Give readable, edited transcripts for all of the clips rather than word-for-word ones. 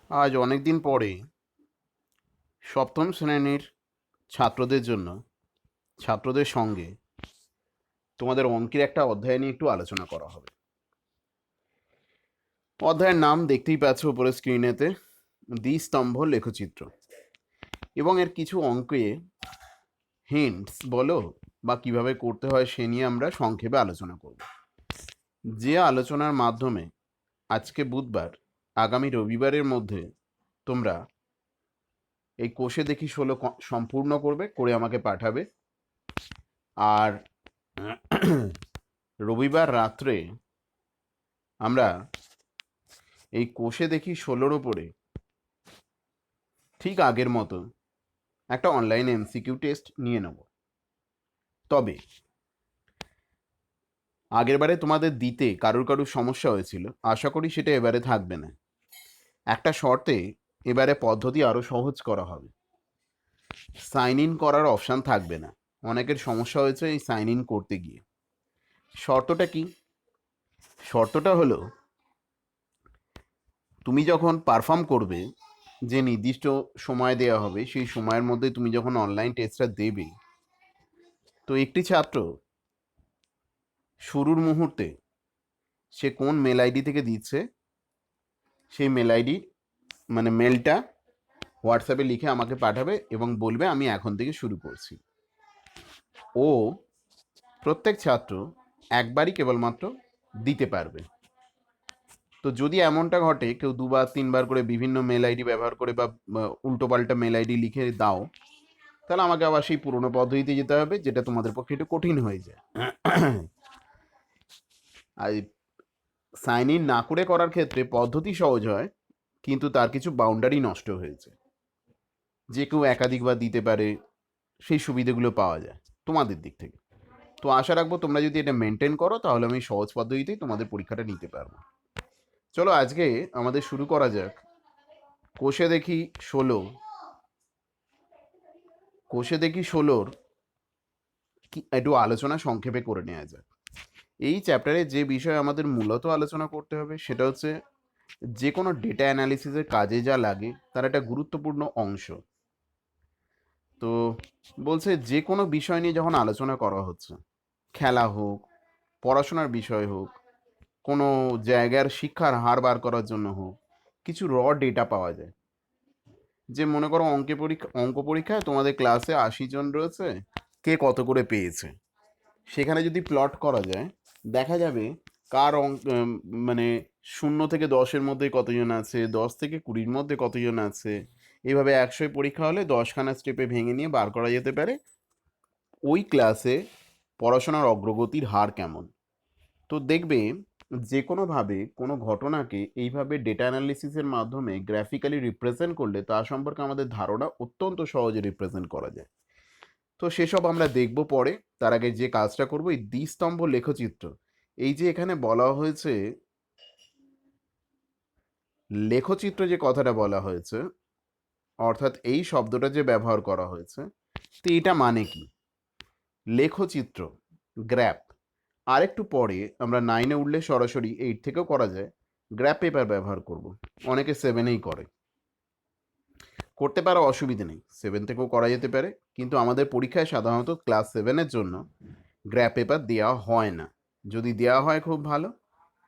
আজ অনেক দিন পরে সপ্তম শ্রেণীর ছাত্রদের জন্য ছাত্রদের সঙ্গে তোমাদের অঙ্কের একটা অধ্যায় নিয়ে একটু আলোচনা করা হবে। অধ্যায়ের নাম দেখতেই পাচ্ছ উপরে স্ক্রিনেতে, দ্বিস্তম্ভ লেখচিত্র, এবং এর কিছু অঙ্কে হিন্টস বলো বা কিভাবে করতে হয় সে নিয়ে আমরা সংক্ষেপে আলোচনা করব। যে আলোচনার মাধ্যমে আজকে বুধবার, আগামী রবিবারের মধ্যে তোমরা এই কোষে দেখি 16 সম্পূর্ণ করে আমাকে পাঠাবে। আর রবিবার রাত্রে আমরা এই কোষে দেখি 16-র ওপরে ঠিক আগের মতো একটা অনলাইন এমসিকিউ টেস্ট নিয়ে নেব। তবে আগেরবারে তোমাদের দিতে কারুর সমস্যা হয়েছিল, আশা করি সেটা এবারে থাকবে না। একটা শর্তে এবারে পদ্ধতি আরও সহজ করা হবে। সাইন ইন করার অপশান থাকবে না। অনেকের সমস্যা হয়েছে এই সাইন ইন করতে গিয়ে। শর্তটা কি? শর্তটা হলো, তুমি যখন পারফর্ম করবে, যে নির্দিষ্ট সময় দেওয়া হবে সেই সময়ের মধ্যে তুমি যখন অনলাইন টেস্টটা দেবে, তো একটি ছাত্র শুরুর মুহূর্তে সে কোন মেল আইডি থেকে দিচ্ছে সেই মেল আইডি মানে মেলটা হোয়াটসঅ্যাপে লিখে আমাকে পাঠাবে এবং বলবে আমি এখন থেকে শুরু করছি। ও প্রত্যেক ছাত্র একবারই কেবলমাত্র দিতে পারবে। তো যদি এমনটা ঘটে কেউ দুবার তিনবার করে বিভিন্ন মেল আইডি ব্যবহার করে বা উল্টোপাল্টা মেল আইডি লিখে দাও, তাহলে আমাকে আবার সেই পুরোনো পদ্ধতিতে যেতে হবে, যেটা তোমাদের পক্ষে একটু কঠিন হয়ে যায়। আর সাইন ইন না করে করার ক্ষেত্রে পদ্ধতি সহজ হয়, কিন্তু তার কিছু বাউন্ডারি নষ্ট হয়েছে। যে কেউ একাধিকবার দিতে পারে, সেই সুবিধাগুলো পাওয়া যায় তোমাদের দিক থেকে। তো আশা রাখবো তোমরা যদি এটা মেনটেন করো, তাহলে আমি সহজ পদ্ধতিতেই তোমাদের পরীক্ষাটা নিতে পারবো। চলো আজকে আমাদের শুরু করা যাক। কোষে দেখি 16, কোষে দেখি 16-র কি একটু আলোচনা সংক্ষেপে করে নেওয়া যাক। এই চ্যাপ্টারে যে বিষয় আমাদের মূলত আলোচনা করতে হবে সেটা হচ্ছে যে কোনো ডেটা অ্যানালিসিসের কাজে যা লাগে তার একটা গুরুত্বপূর্ণ অংশ। তো বলছে যে কোনো বিষয় নিয়ে যখন আলোচনা করা হচ্ছে, খেলা হোক, পড়াশোনার বিষয় হোক, কোনো জায়গার শিক্ষার হার বার করার জন্য হোক, কিছু ডেটা পাওয়া যায়। যে মনে করো অঙ্ক পরীক্ষায় তোমাদের ক্লাসে 80 জন রয়েছে, কে কত করে পেয়েছে, সেখানে যদি প্লট করা যায়, দেখা যাবে কার মানে 0 থেকে 10-এর মধ্যে কতজন আছে, 10 থেকে 20-র মধ্যে কতজন আছে। এইভাবে 100 পরীক্ষা হলে 10খানা স্টেপে ভেঙে নিয়ে বার করা যেতে পারে ওই ক্লাসে পড়াশোনার অগ্রগতির হার কেমন। তো দেখবে যে কোনোভাবে কোনো ঘটনাকে এইভাবে ডেটা অ্যানালিসিসের মাধ্যমে গ্রাফিক্যালি রিপ্রেজেন্ট করলে তা সম্পর্কে আমাদের ধারণা অত্যন্ত সহজে রিপ্রেজেন্ট করা যায়। তো সেসব আমরা দেখব পরে। তার আগে যে কাজটা করব, এই দ্বিস্তম্ভ লেখচিত্র, এই যে এখানে বলা হয়েছে লেখচিত্র, যে কথাটা বলা হয়েছে, অর্থাৎ এই শব্দটা যে ব্যবহার করা হয়েছে, তো এটা মানে কি? লেখচিত্র, গ্র্যাপ, আরেকটু পরে আমরা 9-এ উঠলে সরাসরি 8 থেকেও করা যায়, গ্র্যাপ পেপার ব্যবহার করব। অনেকে 7-এই করতে পারো, অসুবিধে নেই, 7 থেকেও করা যেতে পারে, কিন্তু আমাদের পরীক্ষায় সাধারণত ক্লাস 7-এর জন্য গ্র্যাপ পেপার দেওয়া হয় না। যদি দেওয়া হয় খুব ভালো।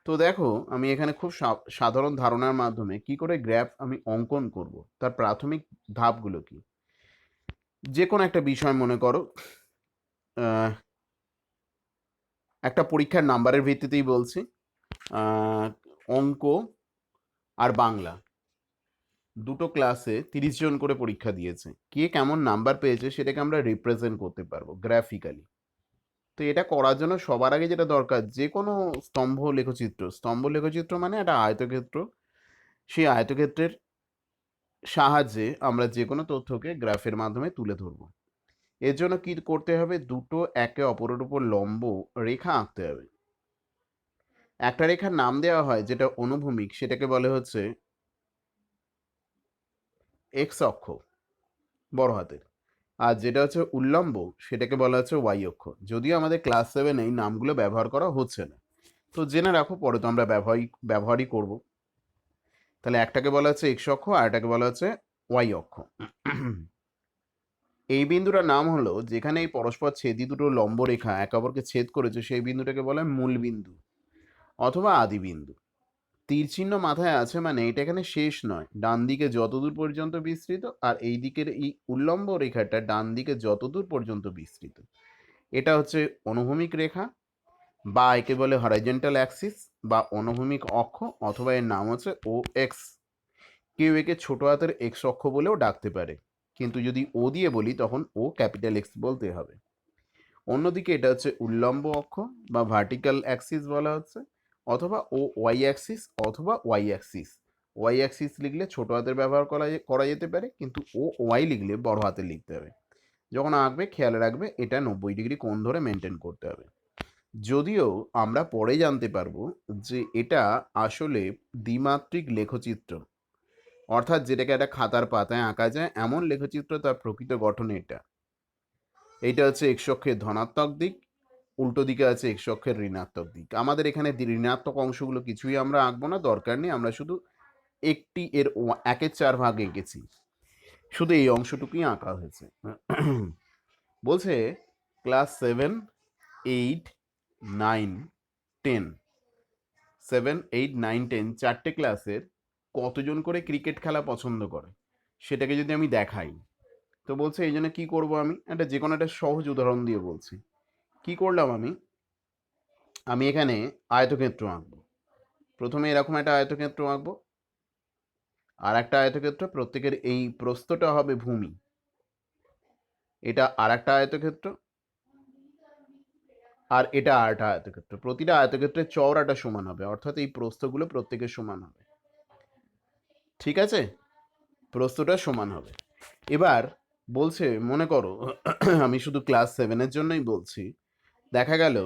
তো দেখো আমি এখানে খুব সাধারণ ধারণার মাধ্যমে কি করে গ্র্যাফ আমি অঙ্কন করব, তার প্রাথমিক ধাপগুলো কি। যে কোনো একটা বিষয় মনে করো, একটা পরীক্ষার নাম্বারের ভিত্তিতেই বলছি, অঙ্ক আর বাংলা দুটো ক্লাসে 30 জন করে পরীক্ষা দিয়েছে, কে কেমন নাম্বার পেয়েছে সেটাকে আমরা রিপ্রেজেন্ট করতে পারবো গ্রাফিক্যালি। তো এটা করার জন্য সবার আগে যেটা দরকার, যে কোনো স্তম্ভ লেখচিত্র মানে একটা আয়তক্ষেত্র, সেই আয়তক্ষেত্রের সাহায্যে আমরা যে কোনো তথ্যকে গ্রাফের মাধ্যমে তুলে ধরব। এর জন্য কি করতে হবে? দুটো একে অপরের উপর লম্ব রেখা আঁকতে হবে। একটা রেখার নাম দেওয়া হয় যেটা অনুভূমিক, সেটাকে বলে হচ্ছে এক্স অক্ষ, বড় হাতের। আর যেটা হচ্ছে উল্লম্ব, সেটাকে বলা হচ্ছে ওয়াই অক্ষ। যদিও আমাদের ক্লাস 7 এই নামগুলো ব্যবহার করা হচ্ছে না, তো জেনে রাখো, পরে তো আমরা ব্যবহারই করব। তাহলে একটাকে বলা হচ্ছে এক্স অক্ষ আর এটাকে বলা হচ্ছে ওয়াই অক্ষ। এই বিন্দুটার নাম হলো, যেখানে এই পরস্পর ছেদি দুটো লম্ব রেখা একে অপরকে ছেদ করেছে, সেই বিন্দুটাকে বলা হয় মূল বিন্দু অথবা আদি বিন্দু। তীর চিহ্ন মাথায় আছে মানে এটা এখানে শেষ নয়, ডান দিকে যতদূর পর্যন্ত বিস্তৃত, আর এই দিকের এই উল্লম্ব রেখাটা ডান দিকে যতদূর পর্যন্ত বিস্তৃত, এটা হচ্ছে অনুভূমিক রেখা, বা একে বলে হরাইজন্টাল অ্যাক্সিস বা অনুভূমিক অক্ষ, অথবা এর নাম হচ্ছে ও এক্স। কেউ একে ছোট হাতের এক্স অক্ষ বলেও ডাকতে পারে, কিন্তু যদি ও দিয়ে বলি তখন ও ক্যাপিটাল এক্স বলতে হবে। অন্যদিকে এটা হচ্ছে উল্লম্ব অক্ষ বা ভার্টিক্যাল অ্যাক্সিস বলা হচ্ছে, অথবা ও ওয়াই অ্যাক্সিস অথবা ওয়াই অ্যাক্সিস। ওয়াই অ্যাক্সিস লিখলে ছোট হাতের ব্যবহার করা যেতে পারে, কিন্তু ও ওয়াই লিখলে বড় হাতে লিখতে হবে। যখন আঁকবে খেয়াল রাখবে এটা 90 ডিগ্রি কোণ ধরে মেনটেন করতে হবে। যদিও আমরা পরে জানতে পারবো যে এটা আসলে দ্বিমাত্রিক লেখচিত্র, অর্থাৎ যেটাকে একটা খাতার পাতায় আঁকা যায় এমন লেখচিত্র, তার প্রকৃত গঠন এটা। এইটা হচ্ছে এক্স অক্ষের ধনাত্মক দিক, উল্টো দিকে আছে এক্স অক্ষের ঋণাত্মক দিক। আমাদের এখানে ঋণাত্মক অংশগুলো কিছুই আমরা আঁকবো না, দরকার নেই, আমরা শুধু একটি এর 1/4 ভাগ এঁকেছি, শুধু এই অংশটুকুই আঁকা হয়েছে। বলছে ক্লাস 7, 8, 9, 10, 7, 8, 9, 10 চারটে ক্লাসের কতজন করে ক্রিকেট খেলা পছন্দ করে সেটাকে যদি আমি দেখাই, তো বলছে এই জন্য কী করবো, আমি একটা যে কোনো একটা সহজ উদাহরণ দিয়ে বলছি। কি করলাম আমি, আমি এখানে আয়তক্ষেত্র আঁকবো। প্রথমে এরকম একটা আয়তক্ষেত্র আঁকবো, আর একটা আয়তক্ষেত্র, প্রত্যেকের এই প্রস্থটা হবে ভূমি, এটা আর একটা আয়তক্ষেত্র, আর এটা আর একটা আয়তক্ষেত্র। প্রতিটা আয়তক্ষেত্রের চওড়াটা সমান হবে, অর্থাৎ এই প্রস্থগুলো প্রত্যেকের সমান হবে। ঠিক আছে, প্রস্থটা সমান হবে। এবার বলছে, মনে করো আমি শুধু ক্লাস 7-এর জন্যই বলছি, দেখা গেল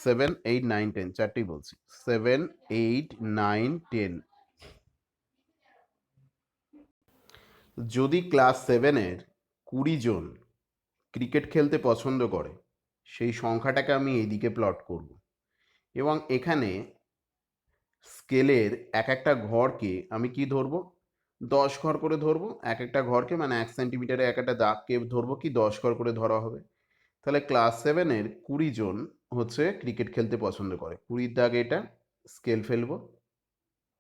7, 8, 9, 10 চারটেই বলছি, 7, 8, 9, 10 যদি ক্লাস 7-এর 20 জন ক্রিকেট খেলতে পছন্দ করে, সেই সংখ্যাটাকে আমি এইদিকে প্লট করব, এবং এখানে স্কেলের এক একটা ঘরকে আমি কি ধরবো, 10 ঘর করে ধরবো। এক একটা ঘরকে মানে 1 সেন্টিমিটারে এক একটা দাগকে ধরবো কি 10 ঘর করে ধরা হবে। তাহলে ক্লাস 7-এর 20 জন হচ্ছে ক্রিকেট খেলতে পছন্দ করে, 20-র দাগে এটা স্কেল ফেলবো,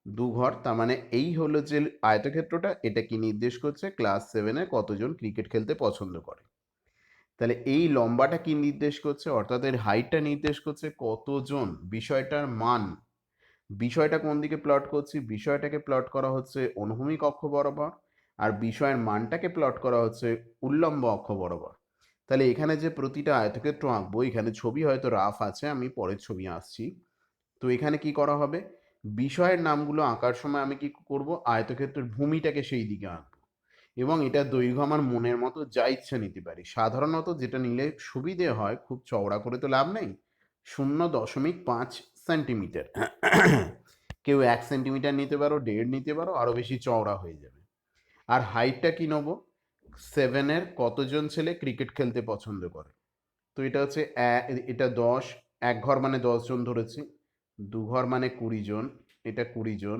2 ঘর, তার মানে এই হলো যে আয়তক্ষেত্রটা, এটা কি নির্দেশ করছে ক্লাস 7-এ কতজন ক্রিকেট খেলতে পছন্দ করে। তাহলে এই লম্বাটা কি নির্দেশ করছে, অর্থাৎ এর হাইটটা নির্দেশ করছে কতজন, বিষয়টার মান। বিষয়টা কোন দিকে প্লট করছি, বিষয়টাকে প্লট করা হচ্ছে অনুভূমিক অক্ষ বরাবর, আর বিষয়ের মানটাকে প্লট করা হচ্ছে উল্লম্ব অক্ষ বরাবর। তাহলে এখানে যে প্রতিটা আয়তক্ষেত্র আঁকবো, এখানে ছবি হয়তো রাফ আছে, আমি পরের ছবি আসছি। তো এখানে কি করা হবে, বিষয়ের নামগুলো আঁকার সময় আমি কি করব, আয়তক্ষেত্রের ভূমিটাকে সেই দিকে আঁকবো, এবং এটা দৈর্ঘ্য আমার মনের মতো যা ইচ্ছা নিতে পারি। সাধারণত যেটা নিলে সুবিধে হয়, খুব চওড়া করে তো লাভ নেই, 0.5 সেন্টিমিটার। কেউ 1 সেন্টিমিটার নিতে পারো, 1.5 নিতে পারো, আরও বেশি চওড়া হয়ে যাবে। আর হাইটটা কি নেবো, 7-এর কতজন ছেলে ক্রিকেট খেলতে পছন্দ করে, তো এটা হচ্ছে এটা 10, এক ঘর মানে 10 জন ধরেছি, 2 ঘর মানে 20 জন, এটা 20 জন,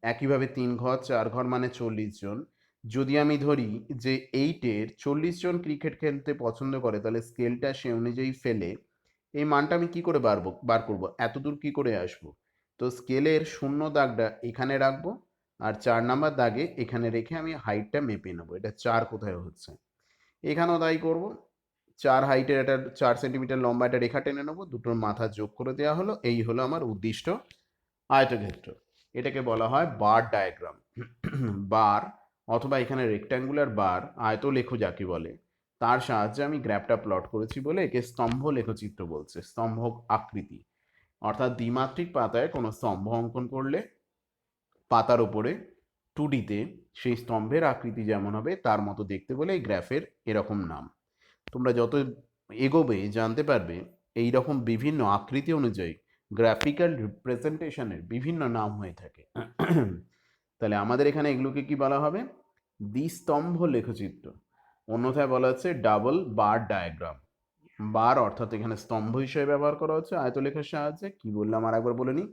একইভাবে 3 ঘর 4 ঘর মানে 40 জন। যদি আমি ধরি যে 8-এর 40 জন ক্রিকেট খেলতে পছন্দ করে, তাহলে স্কেলটা সে অনুযায়ী ফেলে এই মানটা আমি কি করে বার করবো, এত দূর কি করে আসবো। তো স্কেলের 0 দাগটা এখানে রাখবো, আর 4 নাম্বার দাগে এখানে রেখে আমি হাইটটা মেপে নেবো, এটা 4 কোথায় হচ্ছে, এখানেও তাই করবো। 4 হাইটের একটা 4 সেন্টিমিটার লম্বা একটা রেখা টেনে নেবো, দুটোর মাথা যোগ করে দেওয়া হলো, এই হলো আমার উদ্দিষ্ট আয়তক্ষেত্র। এটাকে বলা হয় বার ডায়াগ্রাম। বার অথবা এখানে রেক্ট্যাঙ্গুলার বার, আয়তলেখ যাকে বলে, তার সাহায্যে আমি গ্রাফটা প্লট করেছি বলে একে স্তম্ভ লেখচিত্র বলছে, স্তম্ভ আকৃতি। অর্থাৎ দ্বিমাত্রিক পাতায় কোনো স্তম্ভ অঙ্কন করলে পাতার উপরে 2Dতে সেই স্তম্ভের আকৃতি যেমন হবে তার মতো দেখতে বলে এই গ্রাফের এরকম নাম। তোমরা যত এগোবে জানতে পারবে এই রকম বিভিন্ন আকৃতি অনুযায়ী গ্রাফিক্যাল রিপ্রেজেন্টেশনের বিভিন্ন নাম হয়ে থাকে। তাহলে আমাদের এখানে এগুলোকে কি বলা হবে, দ্বিস্তম্ভ লেখচিত্র, অন্যথায় বলা হচ্ছে ডাবল বার ডায়াগ্রাম। বার অর্থাৎ এখানে স্তম্ভ হিসেবে ব্যবহার করা হচ্ছে আয়তলেখার সাহায্যে। কি বললাম আর একবার বলে নিই,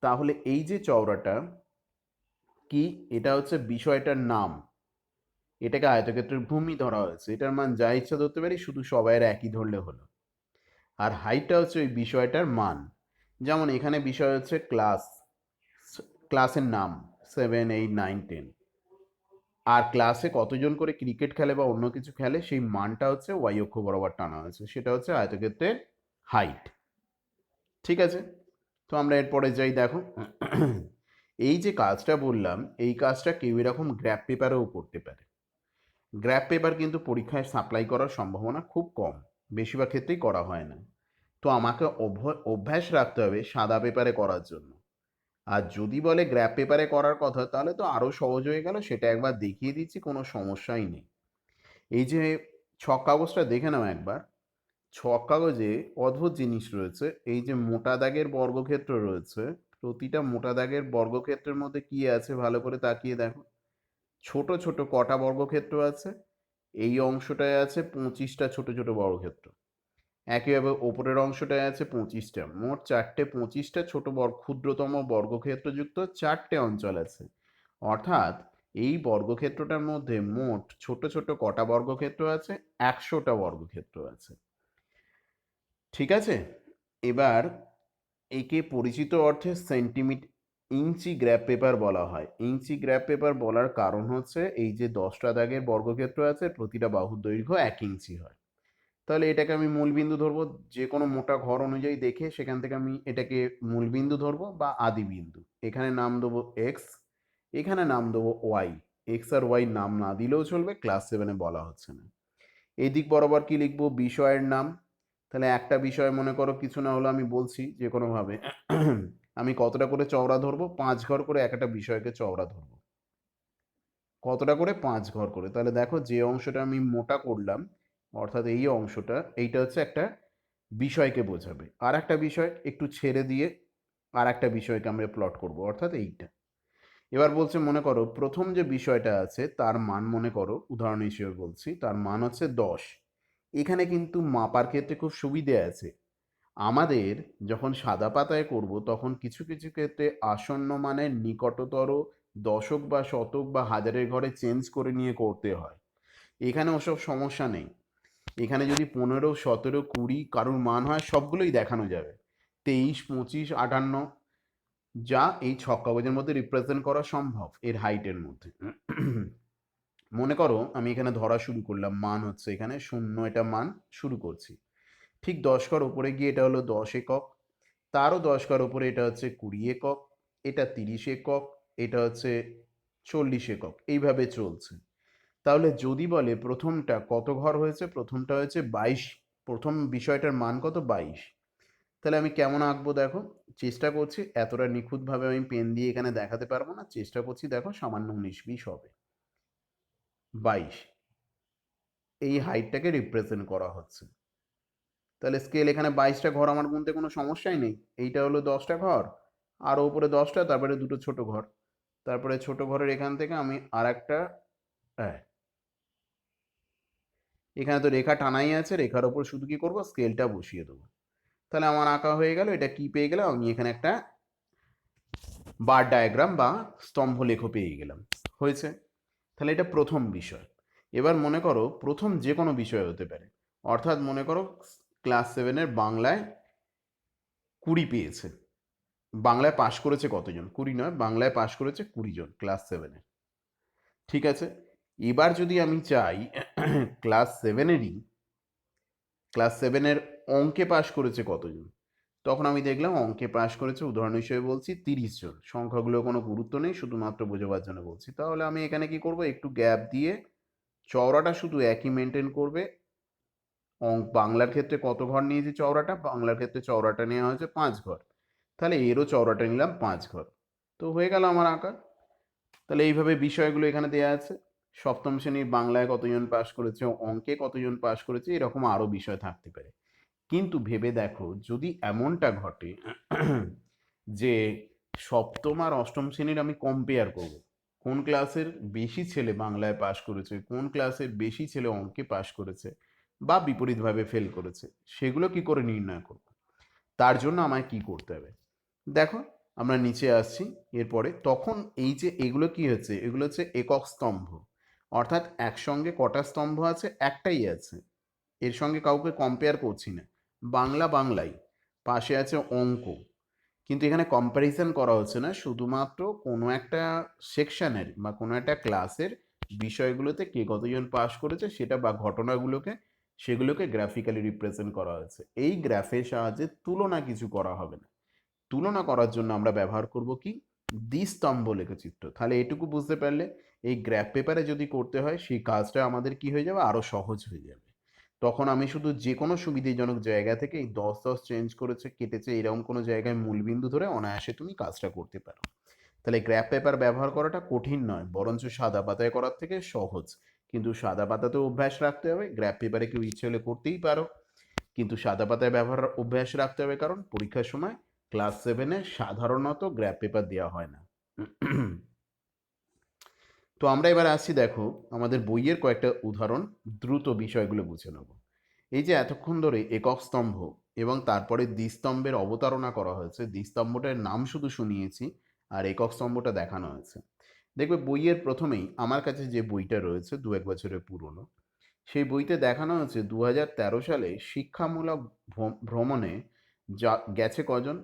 তাহলে এই যে চওড়াটা, কি, এটা হচ্ছে বিষয়টার নাম, এটাকে আয়তক্ষেত্রের ভূমি ধরা হয়েছে, এটার মান যা ইচ্ছা ধরতে পারি, শুধু সবাইয়ের একই ধরলে হলো। আর হাইটটা হচ্ছে ওই বিষয়টার মান। যেমন এখানে বিষয় হচ্ছে ক্লাস, ক্লাসের নাম 7, 8, 9, 10, আর ক্লাসে কতজন করে ক্রিকেট খেলে বা অন্য কিছু খেলে সেই মানটা হচ্ছে ওয়াই অক্ষ বরাবর টানা হয়েছে, সেটা হচ্ছে আয়তক্ষেত্রের হাইট। ঠিক আছে, তো আমরা এরপরে যাই। দেখো এই যে কাজটা বললাম, এই কাজটা কেউ এরকম গ্র্যাফ পেপারেও করতে পারে। গ্র্যাফ পেপার কিন্তু পরীক্ষায় সাপ্লাই করার সম্ভাবনা খুব কম, বেশিরভাগ ক্ষেত্রেই করা হয় না। তো আমাকে অভ্যাস রাখতে হবে সাদা পেপারে করার জন্য। আর যদি বলে গ্র্যাফ পেপারে করার কথা, তাহলে তো আরও সহজ হয়ে গেল, সেটা একবার দেখিয়ে দিচ্ছি, কোনো সমস্যাই নেই। এই যে ছক কাগজটা দেখে নাও একবার। ছক কাগজে অদ্ভুত জিনিস রয়েছে। এই যে মোটা দাগের বর্গক্ষেত্র রয়েছে, প্রতিটা মোটা দাগের বর্গক্ষেত্রের মধ্যে কি আছে ভালো করে তাকিয়ে দেখো। ছোট ছোট কটা বর্গক্ষেত্র আছে? এই অংশটায় আছে 25টা ছোট ছোট বর্গক্ষেত্র। একইভাবে ওপরের অংশটায় আছে 25টা। মোট 4টে 25টা ছোট ক্ষুদ্রতম বর্গক্ষেত্রযুক্ত 4টে অঞ্চল আছে। অর্থাৎ এই বর্গক্ষেত্রটার মধ্যে মোট ছোট ছোট কটা বর্গক্ষেত্র আছে? 100টা বর্গক্ষেত্র আছে। ঠিক আছে, এবার একে পরিচিত অর্থে ইঞ্চি গ্র্যাফ পেপার বলা হয়। ইঞ্চি গ্র্যাফ পেপার বলার কারণ হচ্ছে এই যে 10টা দাগের বর্গক্ষেত্র আছে, প্রতিটা বাহুর দৈর্ঘ্য 1 ইঞ্চি হয়। তাহলে এটাকে আমি মূলবিন্দু ধরবো, যে কোনো মোটা ঘর অনুযায়ী দেখে সেখান থেকে আমি এটাকে মূলবিন্দু ধরবো বা আদি বিন্দু। এখানে নাম দেবো এক্স, এখানে নাম দেবো ওয়াই। এক্স আর ওয়াই নাম না দিলেও চলবে, ক্লাস 7-এ বলা হচ্ছে না। এদিক বরাবর কি লিখবো? বিষয়ের নাম। তাহলে একটা বিষয় মনে করো, কিছু না হলো আমি বলছি যে কোনোভাবে আমি কতটা করে চওড়া ধরবো? 5 ঘর করে একটা বিষয়কে চওড়া ধরবো। কতটা করে? 5 ঘর করে। তাহলে দেখো যে অংশটা আমি মোটা করলাম, অর্থাৎ এই অংশটা, এইটা হচ্ছে একটা বিষয়কে বোঝাবে। আর একটা বিষয় একটু ছেড়ে দিয়ে আর একটা বিষয়কে আমরা প্লট করব, অর্থাৎ এইটা। এবার বলছে মনে করো প্রথম যে বিষয়টা আছে তার মান, মনে করো উদাহরণ হিসেবে বলছি, তার মান হচ্ছে 10। এখানে কিন্তু মাপার ক্ষেত্রে খুব সুবিধে আছে। আমাদের যখন সাদা পাতায় করব তখন কিছু কিছু ক্ষেত্রে আসন্ন মানের নিকটতর দশক বা শতক বা হাজারের ঘরে চেঞ্জ করে নিয়ে করতে হয়। এখানে ওসব সমস্যা নেই। এখানে যদি 15, 17, 20 কারুর মান হয়, সবগুলোই দেখানো যাবে। 23, 25, 58 যা এই ছক কাগজের মধ্যে রিপ্রেজেন্ট করা সম্ভব এর হাইটের মধ্যে। মনে করো আমি এখানে ধরা শুরু করলাম, মান হচ্ছে এখানে 0, এটা মান শুরু করছি। ঠিক 10 ঘর উপরে গিয়ে এটা হলো 10 একক, তারও 10 ঘর উপরে এটা হচ্ছে 20 একক, এটা 30 একক, এটা হচ্ছে 40 একক, এইভাবে চলছে। তাহলে যদি বলে প্রথমটা কত ঘর হয়েছে? প্রথমটা হয়েছে 22। প্রথম বিষয়টার মান কত? 22। তাহলে আমি কেমন আঁকবো দেখো, চেষ্টা করছি। এতটা নিখুঁতভাবে আমি পেন দিয়ে এখানে দেখাতে পারবো না, চেষ্টা করছি। দেখো সামান্য 19-20 হবে। 22 এই হাইটটাকে রিপ্রেজেন্ট করা হচ্ছে। তাহলে স্কেল এখানে 22টা ঘর আমার গুনতে কোনো সমস্যাই নেই। এইটা হলো 10টা ঘর, আর ওপরে 10টা, তারপরে দুটো ছোট ঘর, তারপরে ছোট ঘরের এখান থেকে আমি আর একটা, হ্যাঁ এখানে তো রেখা টানাই আছে, রেখার ওপর শুধু কি করবো? স্কেলটা বসিয়ে দেবো। তাহলে আমার আঁকা হয়ে গেল। এটা কি পেয়ে গেলাম? আমি এখানে একটা বার ডায়াগ্রাম বা স্তম্ভলেখ পেয়ে গেলাম। হয়েছে। তাহলে এটা প্রথম বিষয়। এবার মনে করো প্রথম যে কোনো বিষয় হতে পারে, অর্থাৎ মনে করো ক্লাস 7-এর বাংলায় 20 পেয়েছে। বাংলায় পাশ করেছে কতজন? 20 নয়, বাংলায় পাশ করেছে 20 জন ক্লাস 7-এ। ঠিক আছে, এবার যদি আমি চাই ক্লাস 7-এরই, ক্লাস 7-এর অঙ্কে পাশ করেছে কতজন, তখন আমি দেখলাম অঙ্কে পাশ করেছে, উদাহরণ হিসেবে বলছি 30 জন। সংখ্যাগুলো কোনো গুরুত্ব নেই, শুধুমাত্র বোঝাবার জন্য বলছি। তাহলে আমি এখানে কি করব? একটু গ্যাপ দিয়ে চওড়াটা শুধু একই মেনটেন করবে। বাংলার ক্ষেত্রে কত ঘর নিয়েছি চওড়াটা? বাংলার ক্ষেত্রে চওড়াটা নেওয়া হয়েছে 5 ঘর। তাহলে এরও চওড়াটা নিলাম 5 ঘর। তো হয়ে গেল আমার আঁকা। তাহলে এইভাবে বিষয়গুলো এখানে দেওয়া আছে। সপ্তম শ্রেণীর বাংলায় কতজন পাশ করেছে, অঙ্কে কতজন পাশ করেছে, এরকম আরও বিষয় থাকতে পারে। কিন্তু ভেবে দেখো যদি এমনটা ঘটে যে সপ্তম আর অষ্টম শ্রেণীর আমি কম্পেয়ার করব, কোন ক্লাসের বেশি ছেলে বাংলায় পাশ করেছে, কোন ক্লাসের বেশি ছেলে অঙ্কে পাশ করেছে বা বিপরীতভাবে ফেল করেছে, সেগুলো কি করে নির্ণয় করব? তার জন্য আমায় কি করতে হবে? দেখো আমরা নিচে আসছি এরপরে, তখন এই যে এগুলো কি হচ্ছে, এগুলো হচ্ছে একক স্তম্ভ, অর্থাৎ একসঙ্গে কটা স্তম্ভ আছে, একটাই আছে, এর সঙ্গে কাউকে কম্পেয়ার করছি না, বাংলা বাংলাই, পাশে আছে অঙ্ক, কিন্তু এখানে কম্প্যারিজন করা হচ্ছে না, শুধুমাত্র কোনো একটা সেকশনের বা কোনো একটা ক্লাসের বিষয়গুলোতে কে কতজন পাস করেছে সেটা বা ঘটনাগুলোকে সেগুলোকে গ্রাফিক্যালি রিপ্রেজেন্ট করা হয়েছে। এই গ্রাফের সাহায্যে তুলনা কিছু করা হবে না, তুলনা করার জন্য আমরা ব্যবহার করব কি, দ্বিস্তম্ভ লেখচিত্র। তাহলে এটুকু বুঝতে পারলে এই গ্রাফ পেপারে যদি করতে হয় সেই কাজটা আমাদের কি হয়ে যাবে, আরো সহজ হয়ে যাবে। তখন আমি শুধু যে কোনো সুবিধাজনক জায়গা থেকে এই 10 চেঞ্জ করেছে কেটেছে এরকম কোনো জায়গায় মূলবিন্দু ধরে অনায়াসে তুমি কাজটা করতে পারো। তাহলে গ্রাফ পেপার ব্যবহার করাটা কঠিন নয়, বরঞ্চ সাদা পাতায় করার থেকে সহজ। কিন্তু সাদা পাতাতেও অভ্যাস রাখতে হবে, গ্রাফ পেপারে কেউ ইচ্ছে হলে করতেই পারো, কিন্তু সাদা পাতায় ব্যবহার অভ্যাস রাখতে হবে, কারণ পরীক্ষার সময় ক্লাস 7-এ সাধারণত গ্র্যাপ পেপার দেওয়া হয় না। তো আমরা এবার আসছি, দেখো আমাদের বইয়ের কয়েকটা উদাহরণ, দ্রুত বিষয়গুলো বুঝে নেব। এই যে এতক্ষণ ধরে একক স্তম্ভ এবং তারপরে দ্বিস্তম্ভের অবতারণা করা হয়েছে, দ্বিস্তম্ভটার নাম শুধু শুনিয়েছি আর একক স্তম্ভটা দেখানো হয়েছে। দেখবে বইয়ের প্রথমেই আমার কাছে যে বইটা রয়েছে 2-1 বছরের পুরনো, সেই বইতে দেখানো হচ্ছে 2013 সালে শিক্ষামূলক ভ্রমণে যা গেছে কজন,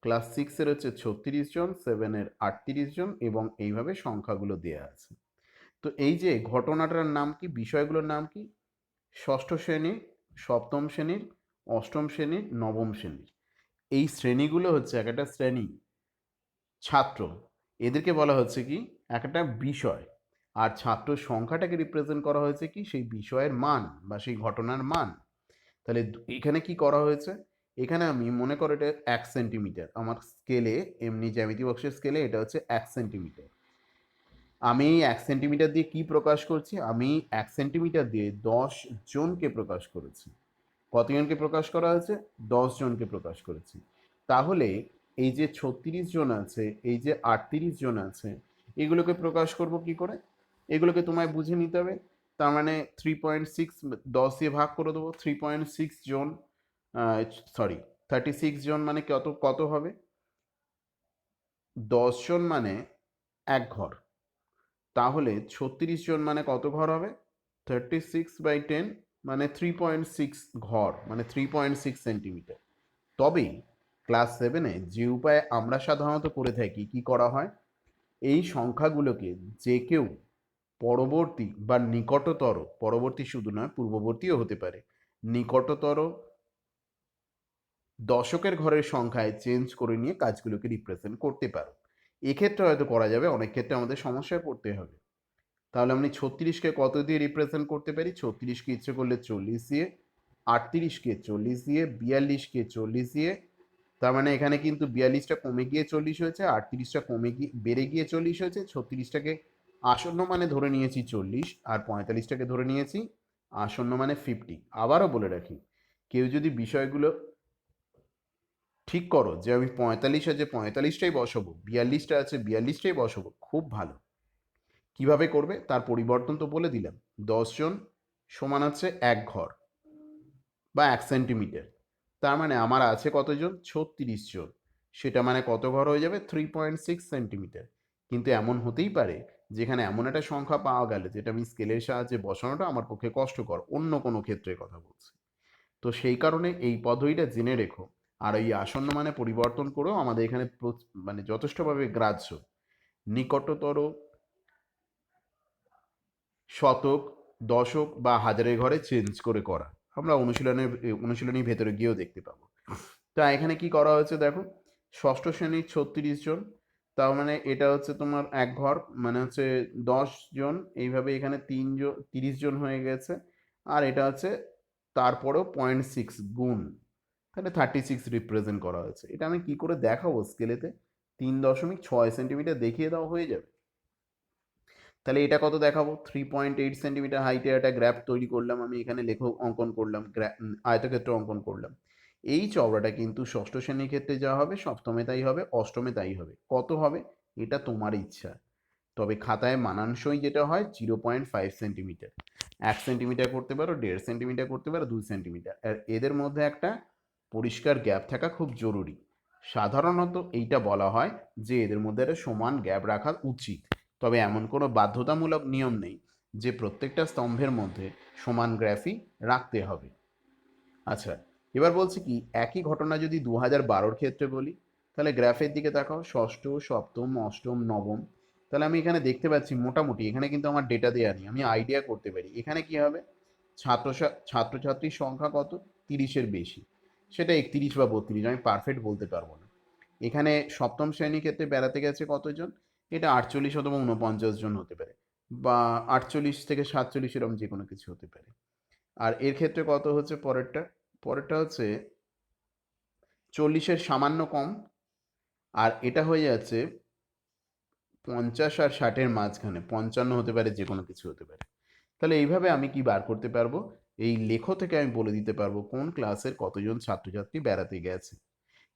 ক্লাস 6-এর হচ্ছে 36 জন, 7-এর 38 জন, এবং এইভাবে সংখ্যাগুলো দেয়া আছে। তো এই যে ঘটনাটার নাম কি, বিষয়গুলোর নাম কি, ষষ্ঠ শ্রেণী, সপ্তম শ্রেণীর, অষ্টম শ্রেণীর, নবম শ্রেণীর। এই শ্রেণীগুলো হচ্ছে এক একটা শ্রেণী, ছাত্র, এদেরকে বলা হচ্ছে কি এক একটা বিষয়, আর ছাত্র সংখ্যাটাকে রিপ্রেজেন্ট করা হয়েছে কি সেই বিষয়ের মান বা সেই ঘটনার মান। তাহলে এখানে কি করা হয়েছে, এখানে আমি মনে করো এটা 1 সেন্টিমিটার, আমার স্কেলে এমনি জ্যামিতি বক্সের স্কেলে এটা হচ্ছে 1 সেন্টিমিটার। আমি 1 সেন্টিমিটার দিয়ে কি প্রকাশ করছি, আমি 1 সেন্টিমিটার দিয়ে 10 জনকে প্রকাশ করেছি। কতজনকে প্রকাশ করা হয়েছে, 10 জনকে প্রকাশ করেছি। তাহলে এই যে 36 জন আছে, এই যে 38 জন আছে, এগুলোকে প্রকাশ করব কি করে, এগুলোকে তোমায় বুঝে নিতে হবে। তার মানে 3.6, 10 দিয়ে ভাগ করে দেবো, 3.6 জন, সরি 36 জন মানে কত কত হবে, 10 জন মানে এক ঘর, তাহলে 36 জন মানে কত ঘর হবে, 36/10 মানে 3.6 ঘর, মানে 3.6 সেন্টিমিটার। তবেই ক্লাস 7-এ যে উপায়ে আমরা সাধারণত করে থাকি, কি করা হয়, এই সংখ্যাগুলোকে যে কেউ পরবর্তী বা নিকটতর, পরবর্তী শুধু নয় পূর্ববর্তীও হতে পারে, নিকটতর দশকের ঘরের সংখ্যায় চেঞ্জ করে নিয়ে কাজগুলোকে রিপ্রেজেন্ট করতে পারো। এক্ষেত্রে হয়তো করা যাবে, অনেক ক্ষেত্রে আমাদের সমস্যায় পড়তে হবে। তাহলে আমি 36কে কত দিয়ে রিপ্রেজেন্ট করতে পারি, 36কে ইচ্ছে করলে 40 দিয়ে, 38কে 40 দিয়ে, 42কে 40 দিয়ে, তার মানে এখানে কিন্তু 42টা কমে গিয়ে 40 হয়েছে, 38টা কমে গিয়ে বেড়ে গিয়ে 40 হয়েছে, 36টাকে আসন্ন মানে ধরে নিয়েছি 40, আর 45টাকে ধরে নিয়েছি আসন্ন মানে 50। আবারও বলে রাখি, কেউ যদি বিষয়গুলো ঠিক করো যে আমি 45 আছে 45টাই বসাবো, 42টা আছে 42টাই বসাবো, খুব ভালো। কিভাবে করবে তার পরিবর্তন তো বলে দিলাম, 10 জন সমান আছে এক ঘর বা 1 সেন্টিমিটার, তার মানে আমার আছে কতজন, 36 জন, সেটা মানে কত ঘর হয়ে যাবে, 3.6 সেন্টিমিটার। কিন্তু এমন হতেই পারে যেখানে এমন একটা সংখ্যা পাওয়া গেল যেটা আমি স্কেলের সাহায্যে বসানোটা আমার পক্ষে কষ্টকর, অন্য কোনো ক্ষেত্রে কথা বলছি। তো সেই কারণে এই পদ্ধতিটা জেনে রেখো। আর এই আসন্ন মানে পরিবর্তন করেও আমাদের এখানে মানে যথেষ্টভাবে গ্রাহ্য, নিকটতর শতক, দশক বা হাজারের ঘরে চেঞ্জ করে করা, আমরা অনুশীলনীর ভেতরে গিয়েও দেখতে পাবো। তা এখানে কি করা হয়েছে দেখো, ষষ্ঠ শ্রেণীর 36 জন, তার মানে এটা হচ্ছে তোমার এক ঘর, মানে হচ্ছে 10 জন, এইভাবে এখানে 3 জন 30 জন হয়ে গেছে, আর এটা হচ্ছে তারপরেও 0.6 গুণ, তাহলে 36 রিপ্রেজেন্ট করা হয়েছে। এটা আমি কি করে দেখাবো স্কেলেতে, 3.6 সেন্টিমিটার দেখিয়ে দাও হয়ে যাবে। তাহলে এটা কত দেখাবো, 3.8 সেন্টিমিটার হাইটে একটা গ্র্যাপ তৈরি করলাম, আমি এখানে লেখক অঙ্কন করলাম, আয়তক্ষেত্র অঙ্কন করলাম। এই চওড়াটা কিন্তু ষষ্ঠ শ্রেণীর ক্ষেত্রে যা হবে, সপ্তমে তাই হবে, অষ্টমে তাই হবে। কত হবে এটা তোমার ইচ্ছা, তবে খাতায় মানানসই যেটা হয় 0.5 সেন্টিমিটার, 1 সেন্টিমিটার করতে পারো, 1.5 সেন্টিমিটার করতে পারো, 2 সেন্টিমিটার, আর এদের মধ্যে একটা পরিষ্কার গ্যাপ থাকা খুব জরুরি। সাধারণত এইটা বলা হয় যে এদের মধ্যে একটা সমান গ্যাপ রাখা উচিত, তবে এমন কোনো বাধ্যতামূলক নিয়ম নেই যে প্রত্যেকটা স্তম্ভের মধ্যে সমান গ্রাফই রাখতে হবে। আচ্ছা, এবার বলছি কি, একই ঘটনা যদি 2012-র ক্ষেত্রে বলি, তাহলে গ্রাফের দিকে তাকাও, ষষ্ঠ, সপ্তম, অষ্টম, নবম। তাহলে আমি এখানে দেখতে পাচ্ছি মোটামুটি, এখানে কিন্তু আমার ডেটা দেওয়া নেই, আমি আইডিয়া করতে পারি এখানে কি হবে। ছাত্রছাত্রীর সংখ্যা কত, 30-এর বেশি, সেটা 31 বা 32, আমি পারফেক্ট বলতে পারবো না। এখানে সপ্তম শ্রেণীর ক্ষেত্রে বেড়াতে গেছে কতজন, এটা 48 অথবা 49 জন হতে পারে, বা 48 থেকে 47 এরকম যে কোনো কিছু হতে পারে। আর এর ক্ষেত্রে কত হচ্ছে পরেরটা, পরেরটা হচ্ছে 40-এর সামান্য কম, আর এটা হয়ে যাচ্ছে 50 আর 60-এর মাঝখানে, 55 হতে পারে, যে কোনো কিছু হতে পারে। তাহলে এইভাবে আমি কি বার করতে পারবো, এই লেখো থেকে আমি বলে দিতে পারবো কোন ক্লাসের কতজন ছাত্রছাত্রী বেড়াতে গেছে।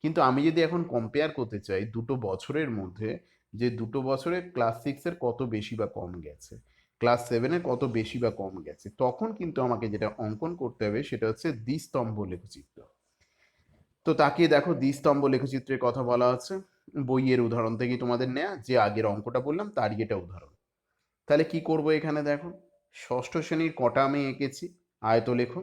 কিন্তু আমি যদি এখন কম্পেয়ার করতে চাই দুটো বছরের মধ্যে, যে দুটো বছরে ক্লাস 6-এর কত বেশি বা কম গেছে, ক্লাস 7-এর কত বেশি বা কম গেছে, তখন কিন্তু আমাকে যেটা অঙ্কন করতে হবে সেটা হচ্ছে দ্বিস্তম্ভ লেখচিত্র। তো তাকিয়ে দেখো, দ্বিস্তম্ভ লেখচিত্রের কথা বলা আছে, বইয়ের উদাহরণ থেকে তোমাদের নেয়া, যে আগের অঙ্কটা বললাম তারই এটা উদাহরণ। তাহলে কি করব, এখানে দেখো ষষ্ঠ শ্রেণীর কটা আমি এঁকেছি, আয়ত লেখো।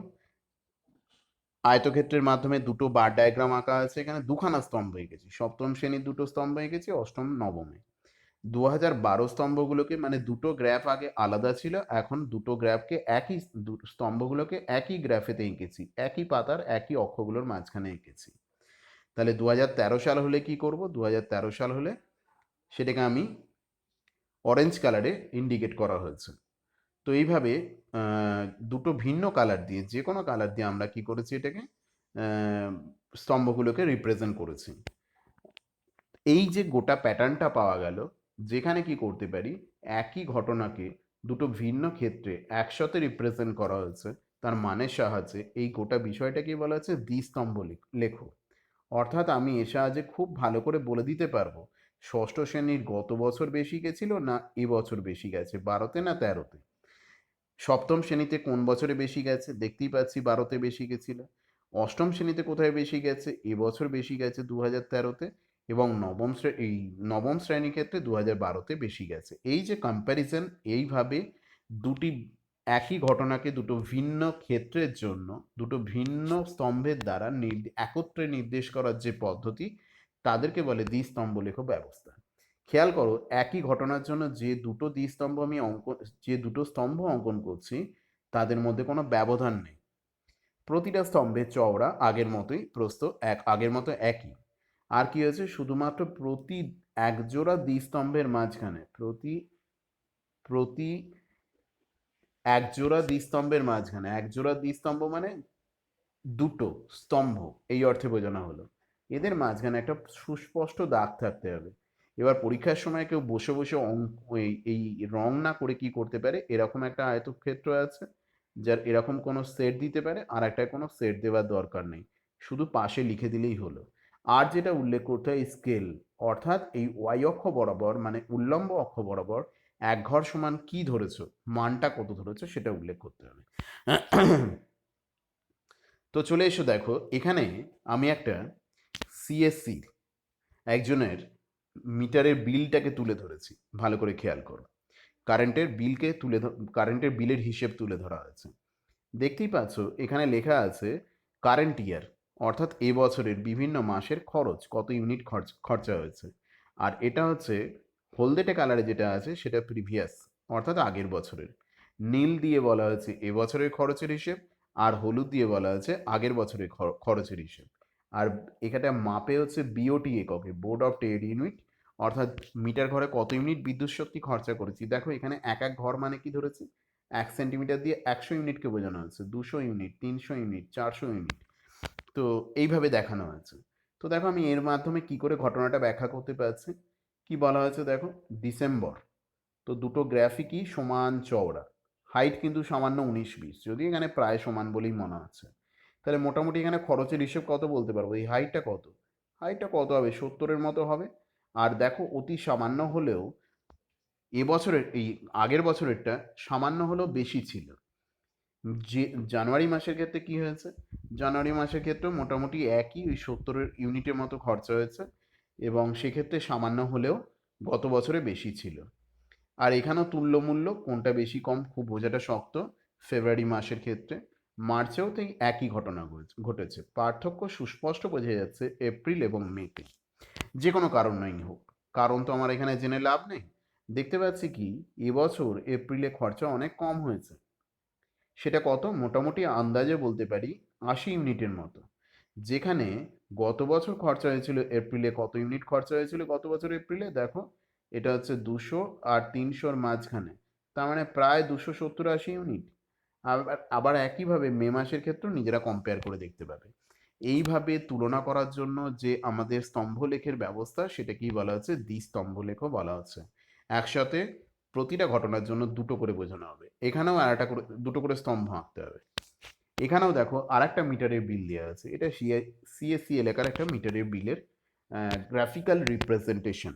আয়তক্ষেত্রের মাধ্যমে দুটো বার ডায়াগ্রাম আঁকা আছে, এখানে দুখানা স্তম্ভ এঁকেছি, সপ্তম শ্রেণীর দুটো স্তম্ভ এঁকেছি, অষ্টম নবমে। 2012 স্তম্ভগুলোকে, মানে দুটো গ্রাফ আগে আলাদা ছিল, এখন দুটো গ্রাফকে একই, স্তম্ভগুলোকে একই গ্রাফেতে এঁকেছি, একই পাতার একই অক্ষগুলোর মাঝখানে এঁকেছি। তাহলে 2013 সাল হলে কি করব, 2013 সাল হলে সেটাকে আমি অরেঞ্জ কালারে ইন্ডিকেট করা হয়েছে। তো এইভাবে দুটো ভিন্ন কালার দিয়ে, যে কোনো কালার দিয়ে আমরা কি করেছি, এটাকে স্তম্ভগুলোকে রিপ্রেজেন্ট করেছি। এই যে গোটা প্যাটার্নটা পাওয়া গেল, যেখানে কি করতে পারি, একই ঘটনাকে দুটো ভিন্ন ক্ষেত্রে একসাথে রিপ্রেজেন্ট করা হয়েছে, তার মানের সাহায্যে এই গোটা বিষয়টাকে বলা হচ্ছে দ্বিস্তম্ভ লেখো। অর্থাৎ আমি এর সাহায্যে খুব ভালো করে বলে দিতে পারবো ষষ্ঠ শ্রেণীর গত বছর বেশি গেছিল না এবছর বেশি গেছে, 12-তে না 13-তে। সপ্তম শ্রেণীতে কোন বছরে বেশি গেছে, দেখতেই পাচ্ছি 12-তে বেশি গেছিল। অষ্টম শ্রেণীতে কোথায় বেশি গেছে, এবছর বেশি গেছে 2013-তে। এবং নবম শ্রেণীর ক্ষেত্রে 2012-তে বেশি গেছে। এই যে কম্প্যারিজন, এইভাবে দুটি একই ঘটনাকে দুটো ভিন্ন ক্ষেত্রের জন্য দুটো ভিন্ন স্তম্ভের দ্বারা একত্রে নির্দেশ করার যে পদ্ধতি, তাদেরকে বলে দ্বিস্তম্ভ লেখ ব্যবস্থা। খেয়াল করো, একই ঘটনার জন্য যে দুটো স্তম্ভ অঙ্কন করছি, তাদের মধ্যে কোনো ব্যবধান নেই। প্রতিটা স্তম্ভের চওড়া আগের মতোই, প্রস্থ আগের মতো একই। আর কি হয়েছে, শুধুমাত্র প্রতি একজোড়া দ্বিস্তম্ভের মাঝখানে, প্রতি একজোড়া দ্বিস্তম্ভের মাঝখানে, একজোড়া দ্বিস্তম্ভ মানে দুটো স্তম্ভ, এই অর্থে বোঝানো হলো, এদের মাঝখানে একটা সুস্পষ্ট দাগ থাকতে হবে। এবার পরীক্ষার সময় কেউ বসে বসে এই রং না করে কি করতে পারে, এরকম একটা আয়তক্ষেত্র আছে যার এরকম কোনো সেট দিতে পারে, আর একটা কোনো সেট দেওয়ার দরকার নেই, শুধু পাশে লিখে দিলেই হলো। আর যেটা উল্লেখ করতে হয় স্কেল, অর্থাৎ এই ওয়াই অক্ষ বরাবর, মানে উল্লম্ব অক্ষ বরাবর এক ঘর সমান কি ধরেছো, মানটা কত ধরেছো, সেটা উল্লেখ করতে হবে। তো চলে এসো, দেখো এখানে আমি একটা সিএসসি একজনের মিটারের বিলটাকে তুলে ধরেছি, ভালো করে খেয়াল করো। কারেন্টের বিলের হিসেব তুলে ধরা হয়েছে। দেখতেই পাচ্ছ এখানে লেখা আছে কারেন্ট ইয়ার, অর্থাৎ এবছরের বিভিন্ন মাসের খরচ, কত ইউনিট খরচা হয়েছে। আর এটা হচ্ছে হলদেটে কালারে যেটা আছে সেটা প্রিভিয়াস, অর্থাৎ আগের বছরের। নীল দিয়ে বলা হয়েছে এবছরের খরচের হিসেব, আর হলুদ দিয়ে বলা হয়েছে আগের বছরের খরচের হিসেব। আর এখানে মাপে হচ্ছে বিওটি এককে, বোর্ড অফ ট্রেড ইউনিট, অর্থাৎ মিটার ঘরে কত ইউনিট বিদ্যুৎ শক্তি খরচা করেছি। দেখো এখানে এক এক ঘর মানে কি ধরেছি, 1 সেন্টিমিটার দিয়ে 100 ইউনিটকে বোঝানো হয়েছে, 200 ইউনিট, 300 ইউনিট, 400 ইউনিট। তো এইভাবে দেখানো হয়েছে। তো দেখো আমি এর মাধ্যমে কি করে ঘটনাটা ব্যাখ্যা করতে পারছি। কি বলা হয়েছে দেখো, ডিসেম্বর, তো দুটো গ্রাফিকই সমান চওড়া, হাইট কিন্তু সামান্য 19-20, যদি এখানে প্রায় সমান বলেই মনে হচ্ছে। তাহলে মোটামুটি এখানে খরচের হিসেব কত বলতে পারবো, এই হাইটটা কত, হাইটটা কত হবে, 70-এর মতো হবে। আর দেখো অতি সামান্য হলেও এবছরের, এই আগের বছরেরটা সামান্য হলেও বেশি ছিল, যে জানুয়ারি মাসের ক্ষেত্রে কি হয়েছে, জানুয়ারি মাসের ক্ষেত্রে মোটামুটি একই ওই 70 ইউনিটের মতো খরচা হয়েছে, এবং সেক্ষেত্রে সামান্য হলেও গত বছরে বেশি ছিল। আর এখানেও তুল্যমূল্য কোনটা বেশি কম খুব বোঝাটা শক্ত। ফেব্রুয়ারি মাসের ক্ষেত্রে, মার্চেও তো এই একই ঘটনা ঘটেছে, পার্থক্য সুস্পষ্ট বোঝা যাচ্ছে এপ্রিল এবং মেতে। যে কোনো কারণেই হোক, কারণ তো আমার এখানে জেনে লাভ নেই। দেখতে পাচ্ছি কি এবছর এপ্রিলে খরচা অনেক কম হয়েছে। সেটা কত, মোটামুটি আন্দাজে বলতে পারি 80 ইউনিটের মতো। যেখানে গত বছর খরচা হয়েছিল এপ্রিলে, কত ইউনিট খরচা হয়েছিল গত বছর এপ্রিলে দেখো, এটা হচ্ছে 200 আর 300-র মাঝখানে, তার মানে প্রায় 270-80 ইউনিট। আবার আবার একইভাবে মে মাসের ক্ষেত্রেও নিজেরা কম্পেয়ার করে দেখতে পাবে। এইভাবে তুলনা করার জন্য যে আমাদের স্তম্ভলেখের ব্যবস্থা, সেটাকেই বলা হচ্ছে দ্বিস্তম্ভলেখও বলা হচ্ছে। একসাথে প্রতিটা ঘটনার জন্য দুটো করে বোঝানো হবে, এখানেও আর একটা করে দুটো করে স্তম্ভ আঁকতে হবে। এখানেও দেখো আর একটা মিটারের বিল দেওয়া আছে, এটা সিএসসি এলাকার একটা মিটারের বিলের গ্রাফিক্যাল রিপ্রেজেন্টেশন।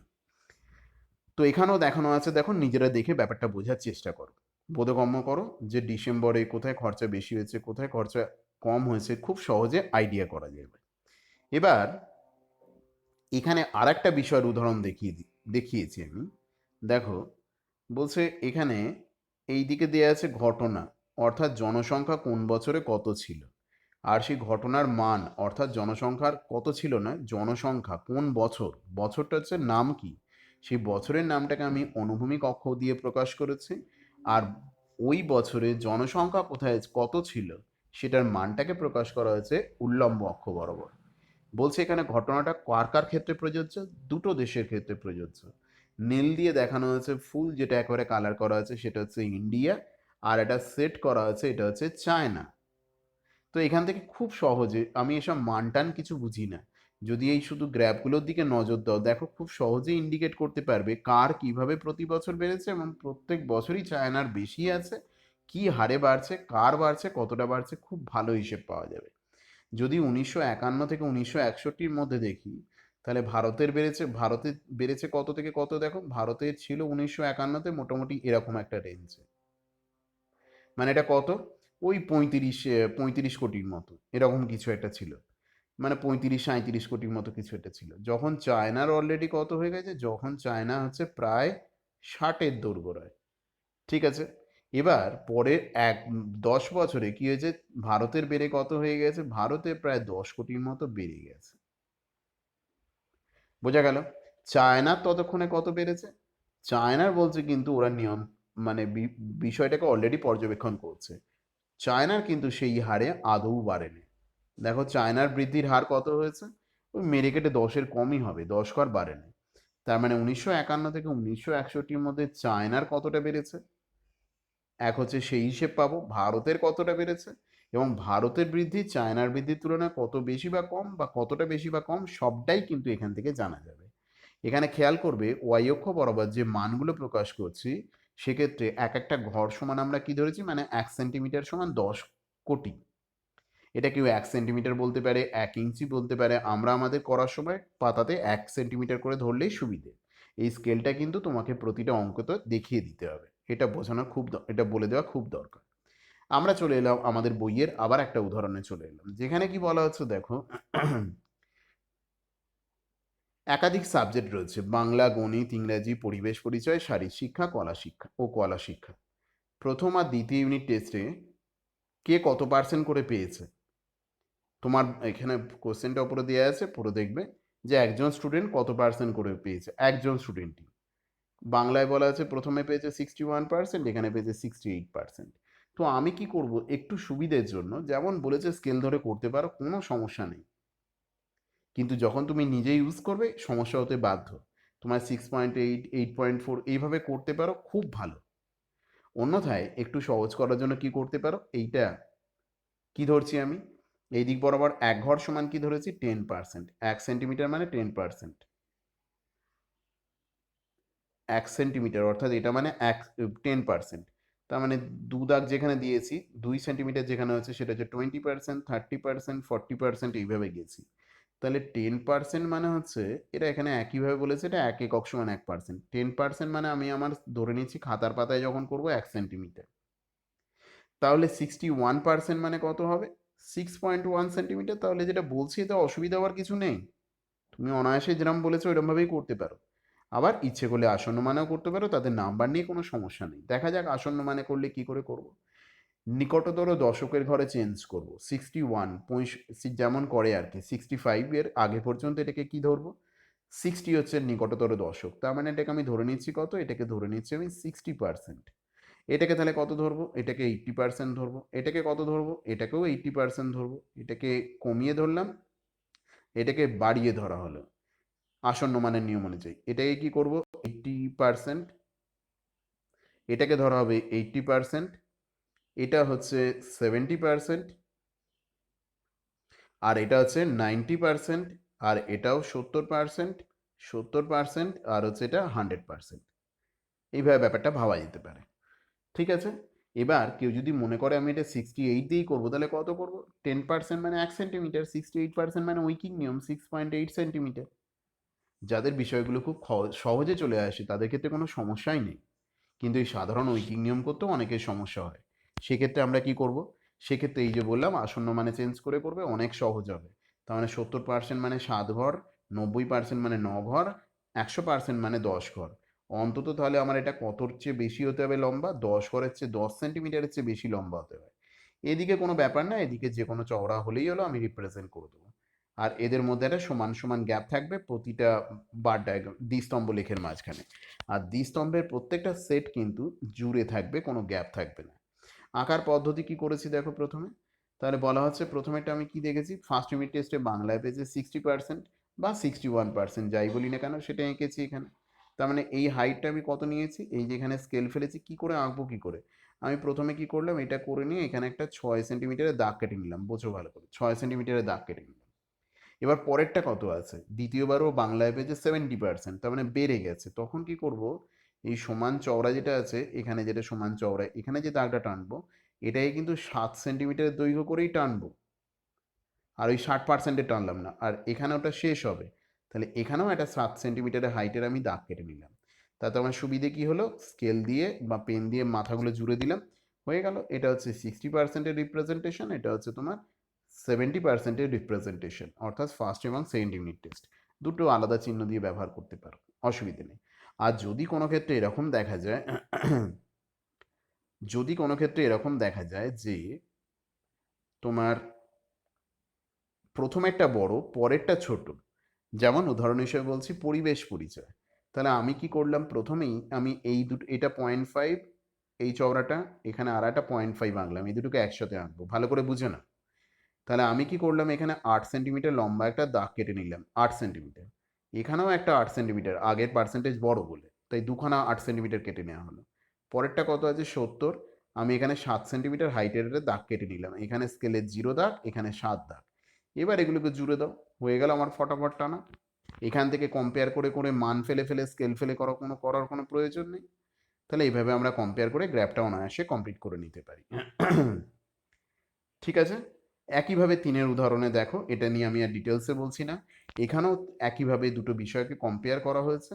তো এখানেও দেখানো আছে, দেখো নিজেরা দেখে ব্যাপারটা বোঝার চেষ্টা করো, বোধগম্য করো যে ডিসেম্বরে কোথায় খরচা বেশি হয়েছে কোথায় খরচা কম হয়েছে, খুব সহজে আইডিয়া করা যাবে। এবার এখানে আর একটা বিষয়ের উদাহরণ দেখিয়েছি আমি। দেখো, বলছে এখানে এই দিকে দেওয়া আছে ঘটনা, অর্থাৎ জনসংখ্যা কোন বছরে কত ছিল, আর সেই ঘটনার মান অর্থাৎ জনসংখ্যার কত ছিল না, জনসংখ্যা কোন বছর, বছরটা হচ্ছে নাম কি, সেই বছরের নামটাকে আমি অনুভূমিক অক্ষ দিয়ে প্রকাশ করেছি। আর ওই বছরে জনসংখ্যা কোথায় কত ছিল সেটার মানটাকে প্রকাশ করা হয়েছে উল্লম্ব অক্ষ বরাবর। বলছে এখানে ঘটনাটা কার কার ক্ষেত্রে প্রযোজ্য, দুটো দেশের ক্ষেত্রে প্রযোজ্য। নীল দিয়ে দেখানো হয়েছে ফুল, যেটা একেবারে কালার করা আছে সেটা হচ্ছে ইন্ডিয়া, আর এটা সেট করা আছে এটা হচ্ছে চায়না। তো এখান থেকে খুব সহজে, আমি এসব মানটান কিছু বুঝি না, যদি এই শুধু গ্র্যাফগুলোর দিকে নজর দাও দেখো খুব সহজেই ইন্ডিকেট করতে পারবে কার কিভাবে প্রতি বছর বেড়েছে, এবং প্রত্যেক বছরই চায়নার বেশি আছে, কি হারে বাড়ছে, কার বাড়ছে, কতটা বাড়ছে, খুব ভালো হিসেব পাওয়া যাবে। যদি 1951 থেকে 1961-র মধ্যে দেখি, তাহলে ভারতে বেড়েছে কত থেকে কত, দেখো ভারতের ছিল 1951-তে মোটামুটি এরকম একটা রেঞ্জে, মানে এটা কত, ওই 35 কোটির মতো এরকম কিছু একটা ছিল, মানে 35-37 কোটির মতো কিছু একটা ছিল। যখন চায়নার অলরেডি কত হয়ে গেছে, যখন চায়না হচ্ছে প্রায় 60-এর দোরগোড়ায়। ঠিক আছে, এবার পরে 10 বছরে কি হয়েছে, ভারতের বেড়ে কত হয়ে গেছে, ভারতে প্রায় 10 কোটির মতো বেড়ে গেছে। বোঝা গেল চায়নার ততক্ষণে কত বেড়েছে, চায়নার বলছে কিন্তু ওরা নিয়ম মানে বিষয়টাকে অলরেডি পর্যবেক্ষণ করছে, চায়নার কিন্তু সেই হারে আদৌ বাড়েনি। দেখো চায়নার বৃদ্ধির হার কত হয়েছে, ওই মেরে কেটে 10-এর কমই হবে, 10 বাড়েনি। তার মানে 1951 থেকে 1961-র মধ্যে চায়নার কতটা বেড়েছে, এক হচ্ছে সেই হিসেব পাবো ভারতের কতটা বেড়েছে, এবং ভারতের বৃদ্ধি চায়নার বৃদ্ধির তুলনায় কত বেশি বা কম, বা কতটা বেশি বা কম, সবটাই কিন্তু এখান থেকে জানা যাবে। এখানে খেয়াল করবে ওয়াই অক্ষ বরাবর যে মানগুলো প্রকাশ করছি, সেক্ষেত্রে এক একটা ঘর সমান আমরা কি ধরেছি, মানে 1 সেন্টিমিটার সমান 10 কোটি। এটা কেউ 1 সেন্টিমিটার বলতে পারে, 1 ইঞ্চি বলতে পারে, আমরা আমাদের করার সময় পাতাতে 1 সেন্টিমিটার করে ধরলেই সুবিধে। এই স্কেলটা কিন্তু তোমাকে প্রতিটা অঙ্কতে দেখিয়ে দিতে হবে, এটা বোঝানো এটা বলে দেওয়া খুব দরকার। আমরা চলে এলাম আমাদের বইয়ের আবার একটা উদাহরণে চলে এলাম, যেখানে কি বলা হচ্ছে দেখো, একাধিক সাবজেক্ট রয়েছে, বাংলা, গণিত, ইংরাজি, পরিবেশ পরিচয়, শারীর শিক্ষা, কলা শিক্ষা। প্রথম আর দ্বিতীয় ইউনিট টেস্টে কে কত পার্সেন্ট করে পেয়েছে, তোমার এখানে কোশ্চেনটা উপরে দেওয়া আছে, পুরো দেখবে যে একজন স্টুডেন্ট কত পার্সেন্ট করে পেয়েছে, একজন স্টুডেন্টই। বাংলায় বলা আছে প্রথমে পেয়েছে 61%, এখানে পেয়েছে 68%। তো আমি কি করব, একটু সুবিধের জন্য যেমন বলেছে স্কেল ধরে করতে পারো, কোনো সমস্যা নেই, কিন্তু যখন তুমি নিজে ইউজ করবে সমস্যা হতে বাধ্য। তোমার 6.8, 8.4 এইভাবে করতে পারো, খুব ভালো। অন্যথায় একটু সহজ করার জন্য কি করতে পারো, এইটা কি ধরছি আমি, এই দিক বরাবর এক ঘর সমান কি ধরেছি, 10%, 1 সেন্টিমিটার মানে 10%, 1 সেন্টিমিটার অর্থাৎ এটা মানে 10%। তার মানে দু দাগ যেখানে দিয়েছি, 2 সেন্টিমিটার যেখানে হচ্ছে সেটা হচ্ছে 20%, 30%, 40% এইভাবে গেছি। তাহলে 10% মানে হচ্ছে, এটা এখানে একইভাবে বলেছে, এটা 1 একক সমান 1%, 10% মানে আমি আমার ধরে নিচ্ছি খাতার পাতায় যখন করবো 1 সেন্টিমিটার। তাহলে 61% মানে কত হবে? 6.1 সেন্টিমিটার। তাহলে যেটা বলছি এতে অসুবিধা হওয়ার কিছু নেই, তুমি অনায়াসে যেরকম বলেছো ওইরকমভাবেই করতে পারো। আবার ইচ্ছে করলে আসন্ন মানেও করতে পারো, তাদের নাম্বার নিয়ে কোনো সমস্যা নেই। দেখা যাক আসন্ন মানে করলে কি করে করব। নিকটতর দশকের ঘরে চেঞ্জ করব, 61 যেমন করে আর কি, 65-এর আগে পর্যন্ত এটাকে কি ধরবো? 60 হচ্ছে নিকটতর দশক, তার মানে এটাকে আমি ধরে নিচ্ছি কত? এটাকে ধরে নিচ্ছি আমি 60%। এটাকে তাহলে কত ধরবো? এটাকে 80% ধরবো। এটাকে কত ধরবো? এটাকেও 80% ধরবো। এটাকে কমিয়ে ধরলাম, এটাকে বাড়িয়ে ধরা হলো আসন্ন মানের নিয়ম অনুযায়ী। এটাকে কি করব? 80%, এটাকে ধরা হবে 80%, এটা হচ্ছে 70%, আর এটা হচ্ছে 90%, আর এটাও 70%, 70%, আর হচ্ছে এটা 100%। এইভাবে ব্যাপারটা ভাবা যেতে পারে। ঠিক আছে, এবার কেউ যদি মনে করে আমি এটা 68 দিয়েই করবো, তাহলে কত করবো? 10% মানে 1 সেন্টিমিটার, 68% মানে উইকিং নিয়ম 6.8 সেন্টিমিটার। যাদের বিষয়গুলো খুব সহজে চলে আসে তাদের ক্ষেত্রে কোনো সমস্যাই নেই, কিন্তু এই সাধারণ উইকিং নিয়ম করতেও অনেকের সমস্যা হয়। সেক্ষেত্রে আমরা কি করব? সেক্ষেত্রে এই যে বললাম আসন্ন মানে চেঞ্জ করে করবে, অনেক সহজ হবে। তার মানে 70% মানে 7 ঘর, 90% মানে 9 ঘর, 100% মানে 10 ঘর। অন্তত তাহলে আমার এটা কতর চেয়ে বেশি হতে হবে লম্বা? 10 ঘরের চেয়ে 10 সেন্টিমিটারের চেয়ে বেশি লম্বা হতে হবে। এদিকে কোনো ব্যাপার না, এদিকে যে কোনো চওড়া হলেই হলো, আমি রিপ্রেজেন্ট করে দেবো। আর এদের মধ্যে একটা সমান সমান গ্যাপ থাকবে প্রতিটা বার ডায়াগ্রাম দ্বিস্তম্ভ লেখের মাঝখানে। আর দ্বিস্তম্ভের প্রত্যেকটা সেট কিন্তু জুড়ে থাকবে, কোনো গ্যাপ থাকবে না। আঁকার পদ্ধতি কি করেছি দেখো প্রথমে। তাহলে বলা হচ্ছে প্রথমেটা আমি কি দেখেছি, ফার্স্ট ইউনিট টেস্টে বাংলায় পেয়েছে 60% বা 61%, যাই বলি না কেন সেটা এঁকেছি এখানে। তার মানে এই হাইটটা আমি কত নিয়েছি, এই যে এখানে স্কেল ফেলেছি। কি করে আঁকবো কি করে? আমি প্রথমে কি করলাম, এটা করে নিয়ে এখানে একটা 6 সেন্টিমিটারের দাগ কেটে নিলাম, বোঝো ভালো করে, 6 সেন্টিমিটারের দাগ কেটে নিলাম। এবার পরেরটা কত আছে, দ্বিতীয়বারও বাংলায় পেয়েছে 70%, তার মানে বেড়ে গেছে। তখন কি করব, এই সমান চওড়া যেটা আছে এখানে, যেটা সমান চওড়া, এখানে যে দাগটা টানবো এটাই কিন্তু 7 সেন্টিমিটারের দৈর্ঘ্য করেই টানবো, আর ওই 60%-এ টানলাম না। আর এখানে ওটা শেষ হবে, তাহলে এখানেও একটা 7 সেন্টিমিটারের হাইটের আমি দাগ কেটে নিলাম। তাতে আমার সুবিধে কি হলো, স্কেল দিয়ে বা পেন দিয়ে মাথাগুলো জুড়ে দিলাম, হয়ে গেল। এটা হচ্ছে 60%-এর রিপ্রেজেন্টেশন, এটা হচ্ছে তোমার 70%-এর রিপ্রেজেন্টেশন, অর্থাৎ ফার্স্ট এবং সেকেন্ড ইউনিট টেস্ট দুটো আলাদা চিহ্ন দিয়ে ব্যবহার করতে পারো, অসুবিধে নেই। আর যদি কোনো ক্ষেত্রে এরকম দেখা যায় যদি কোনো ক্ষেত্রে এরকম দেখা যায় যে তোমার প্রথমেরটা বড় পরেরটা ছোট, যেমন উদাহরণ হিসেবে বলছি পরিবেশ পরিচয়, তাহলে আমি কি করলাম, প্রথমেই আমি এই দুটো, এটা 0.5, এই চওড়াটা, এখানে আর একটা 0.5 আঁকলাম, এই দুটোকে একসাথে আঁকবো, ভালো করে বুঝে না। তাহলে আমি কি করলাম, এখানে 8 সেন্টিমিটার লম্বা একটা দাগ কেটে নিলাম, 8 সেন্টিমিটার। এখানেও একটা 8 সেন্টিমিটার, আগের পার্সেন্টেজ বড় বলে তাই দুখানা 8 সেন্টিমিটার কেটে নেওয়া হলো। পরেরটা কত আছে, 70, আমি এখানে 7 সেন্টিমিটার হাইটের একটা দাগ কেটে নিলাম, এখানে স্কেলের 0 দাগ, এখানে 7 দাগ। এবার এগুলোকে জুড়ে দাও, হয়ে গেল আমার ফটাফট টানা। এখান থেকে কম্পেয়ার করে করে মান ফেলে ফেলে স্কেল ফেলে করার কোনো প্রয়োজন নেই। তাহলে এইভাবে আমরা কম্পেয়ার করে গ্রাফটা অনায়াসে কমপ্লিট করে নিতে পারি। ঠিক আছে, একইভাবে 3-এর উদাহরণে দেখো, এটা নিয়ে আমি আর ডিটেলসে বলছি না। এখানেও একইভাবে দুটো বিষয়কে কম্পেয়ার করা হয়েছে।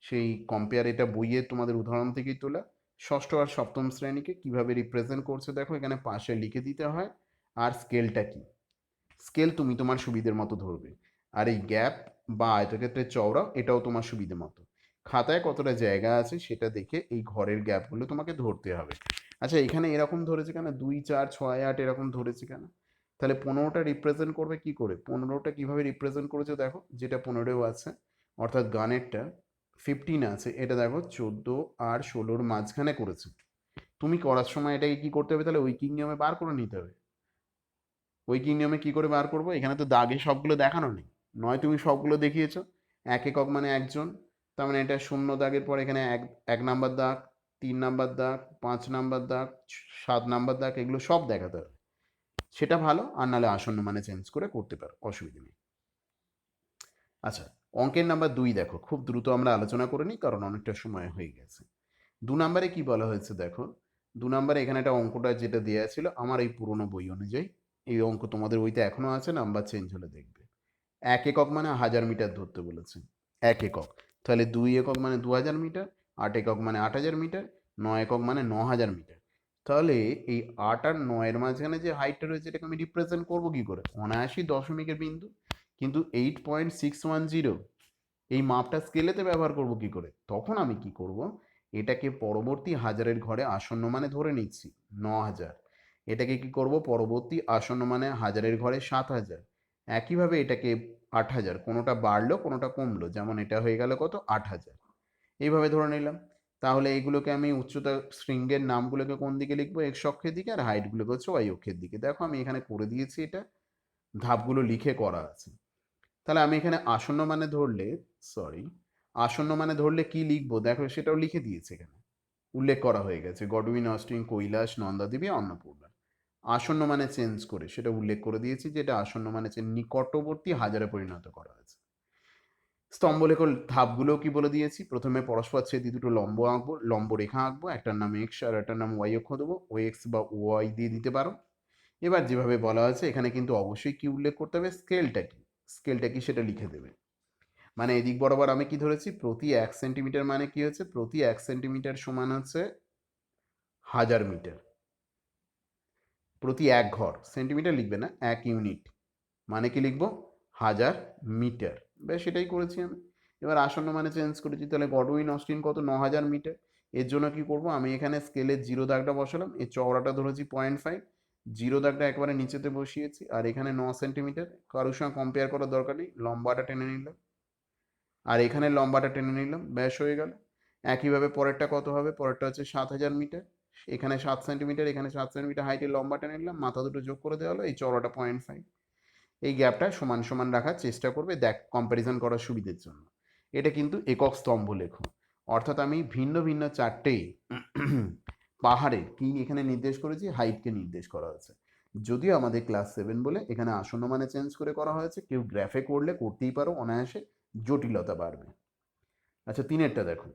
সেই কম্পেয়ার, এটা বইয়ে তোমাদের উদাহরণ থেকেই তোলা। ষষ্ঠ আর সপ্তম শ্রেণীকে কিভাবে রিপ্রেজেন্ট করছে দেখো, এখানে পাশে লিখে দিতে হয়। আর স্কেলটা কি, স্কেল তুমি তোমার সুবিধের মতো ধরবে। আর এই গ্যাপ বা আয়তক্ষেত্রের চওড়া, এটাও তোমার সুবিধে মতো। খাতায় কতটা জায়গা আছে সেটা দেখে এই ঘরের গ্যাপগুলো তোমাকে ধরতে হবে। আচ্ছা, এখানে এরকম ধরেছে কেন, 2, 4, 6, 8 এরকম ধরেছে কেন? তাহলে 15টা রিপ্রেজেন্ট করবে কি করে, 15টা কিভাবে রিপ্রেজেন্ট করেছে দেখো, যেটা 15 আছে, অর্থাৎ গানেরটা 15 আছে, এটা দেখো 14 আর 16-র মাঝখানে করেছে। তুমি করার সময় এটাকে কি করতে হবে, তাহলে উইকিং নিয়মে বার করে নিতে হবে। উইকিং নিয়মে কি করে বার করবো, এখানে তো দাগে সবগুলো দেখানো নেই, নয় তুমি সবগুলো দেখিয়েছো। এক একক মানে একজন, তার মানে এটা 0 দাগের পর এখানে 1 নাম্বার দাগ, 3 নাম্বার দাগ, 5 নাম্বার দাগ, 7 নাম্বার দাগ, এগুলো সব দেখাতে হবে। সেটা ভালো, আর নাহলে আসন্ন মানে চেঞ্জ করে করতে পারো, অসুবিধা নেই। আচ্ছা, অঙ্কের নাম্বার 2 দেখো, খুব দ্রুত আমরা আলোচনা করে নিই কারণ অনেকটা সময় হয়ে গেছে। 2 নম্বরে কি বলা হয়েছে দেখো, 2 নম্বরে এখানে একটা অঙ্কটা যেটা দেওয়া ছিল আমার এই পুরনো বই অনুযায়ী, এই অঙ্ক তোমাদের বইতে এখনো আছে, নাম্বার চেঞ্জ হলে দেখবে। 1 একক মানে 1000 মিটার ধরতে বলেছে, 1 একক। তাহলে 2 একক মানে 2000 মিটার, 8 একক মানে 8000 মিটার, 9 একক মানে 9000 মিটার। তাহলে এই 8 আর 9 এর মাঝখানে যে হাইটটা রয়েছে এটাকে আমি রিপ্রেজেন্ট করবো কি করে? অনায়াসই দশমিকের বিন্দু, কিন্তু 8.610 এই মাপটা স্কেলেতে ব্যবহার করব কি করে? তখন আমি কি করব, এটাকে পরবর্তী হাজারের ঘরে আসন্ন মানে ধরে নিচ্ছি 9,000, এটাকে কি করব পরবর্তী আসন্ন মানে হাজারের ঘরে 7,000, একইভাবে এটাকে 8,000, কোনোটা বাড়লো কোনোটা কমলো, যেমন এটা হয়ে গেল কত 8,000, এইভাবে ধরে নিলাম। তাহলে এইগুলোকে আমি উচ্চতা শৃঙ্গের নামগুলোকে কোন দিকে লিখবো? এক্স অক্ষের দিকে, আর হাইটগুলোকে হচ্ছে ওয়াই অক্ষের দিকে। দেখো আমি এখানে করে দিয়েছি, এটা ধাপগুলো লিখে করা আছে। তাহলে আমি এখানে আসন্ন মানে ধরলে, সরি, আসন্ন মানে ধরলে কি লিখবো দেখো, সেটাও লিখে দিয়েছে এখানে, উল্লেখ করা হয়ে গেছে, গডউইন, অস্টিন, কৈলাস, নন্দাদেবী, অন্নপূর্ণা। আসন্ন মানে চেঞ্জ করে সেটা উল্লেখ করে দিয়েছি, যে এটা আসন্ন মানে নিকটবর্তী হাজারে পরিণত করা হয়েছে। স্তম্ভলেখ ধাপগুলো কি বলে দিয়েছি, প্রথমে পরস্পর ছেদি দুটো লম্ব আঁকবো, লম্ব রেখা আঁকবো, একটার নাম এক্স আর একটার নাম ওয়াই অক্ষ দেবো, ও এক্স বা ওয়াই দিয়ে দিতে পারো। এবার যেভাবে বলা আছে এখানে কিন্তু অবশ্যই কি উল্লেখ করতে হবে, স্কেলটা কি, স্কেলটা কি সেটা লিখে দেবে। মানে এদিক বরাবর আমি কি ধরেছি, প্রতি 1 সেন্টিমিটার মানে কি হচ্ছে, প্রতি 1 সেন্টিমিটার সমান হচ্ছে 1000 মিটার, প্রতি এক ঘর, সেন্টিমিটার লিখবে না, 1 ইউনিট মানে কি লিখবো, 1000 মিটার। বেশ, সেটাই করেছি আমি। এবার আসন্ন মানে চেঞ্জ করেছি, তাহলে গডউইন অস্টিন কত, 9,000 মিটার। এর জন্য কি করব, আমি এখানে স্কেলের জিরো দাগটা বসালাম, এর চওড়াটা ধরেছি 0.5, জিরো দাগটা একবারে নিচেতে বসিয়েছি, আর এখানে 9 সেন্টিমিটার, কারোর সঙ্গে কম্পেয়ার করার দরকার নেই, লম্বাটা টেনে নিলাম, আর এখানে লম্বাটা টেনে নিলাম, ব্যাস হয়ে গেল। একইভাবে পরেরটা কত হবে, পরেরটা হচ্ছে 7,000 মিটার, এখানে 7 সেন্টিমিটার, এখানে 7 সেন্টিমিটার হাইটের লম্বাটা নিলাম, মাথা দুটো যোগ করে দেওয়া হলো, এই চওড়াটা 0.5, এই গ্যাপটা সমান সমান রাখার চেষ্টা করবে, দেখ কম্প্যারিজন করার সুবিধের জন্য। এটা কিন্তু একক স্তম্ভ লেখো, অর্থাৎ আমি ভিন্ন ভিন্ন চারটে পাহাড়ের কি এখানে নির্দেশ করেছি, হাইটকে নির্দেশ করা হয়েছে। যদিও আমাদের ক্লাস 7 বলে এখানে আসন্ন মানে চেঞ্জ করে করা হয়েছে, কেউ গ্রাফে করলে করতেই পারো অনায়াসে, জটিলতা বাড়বে। আচ্ছা, তিনেরটা দেখো,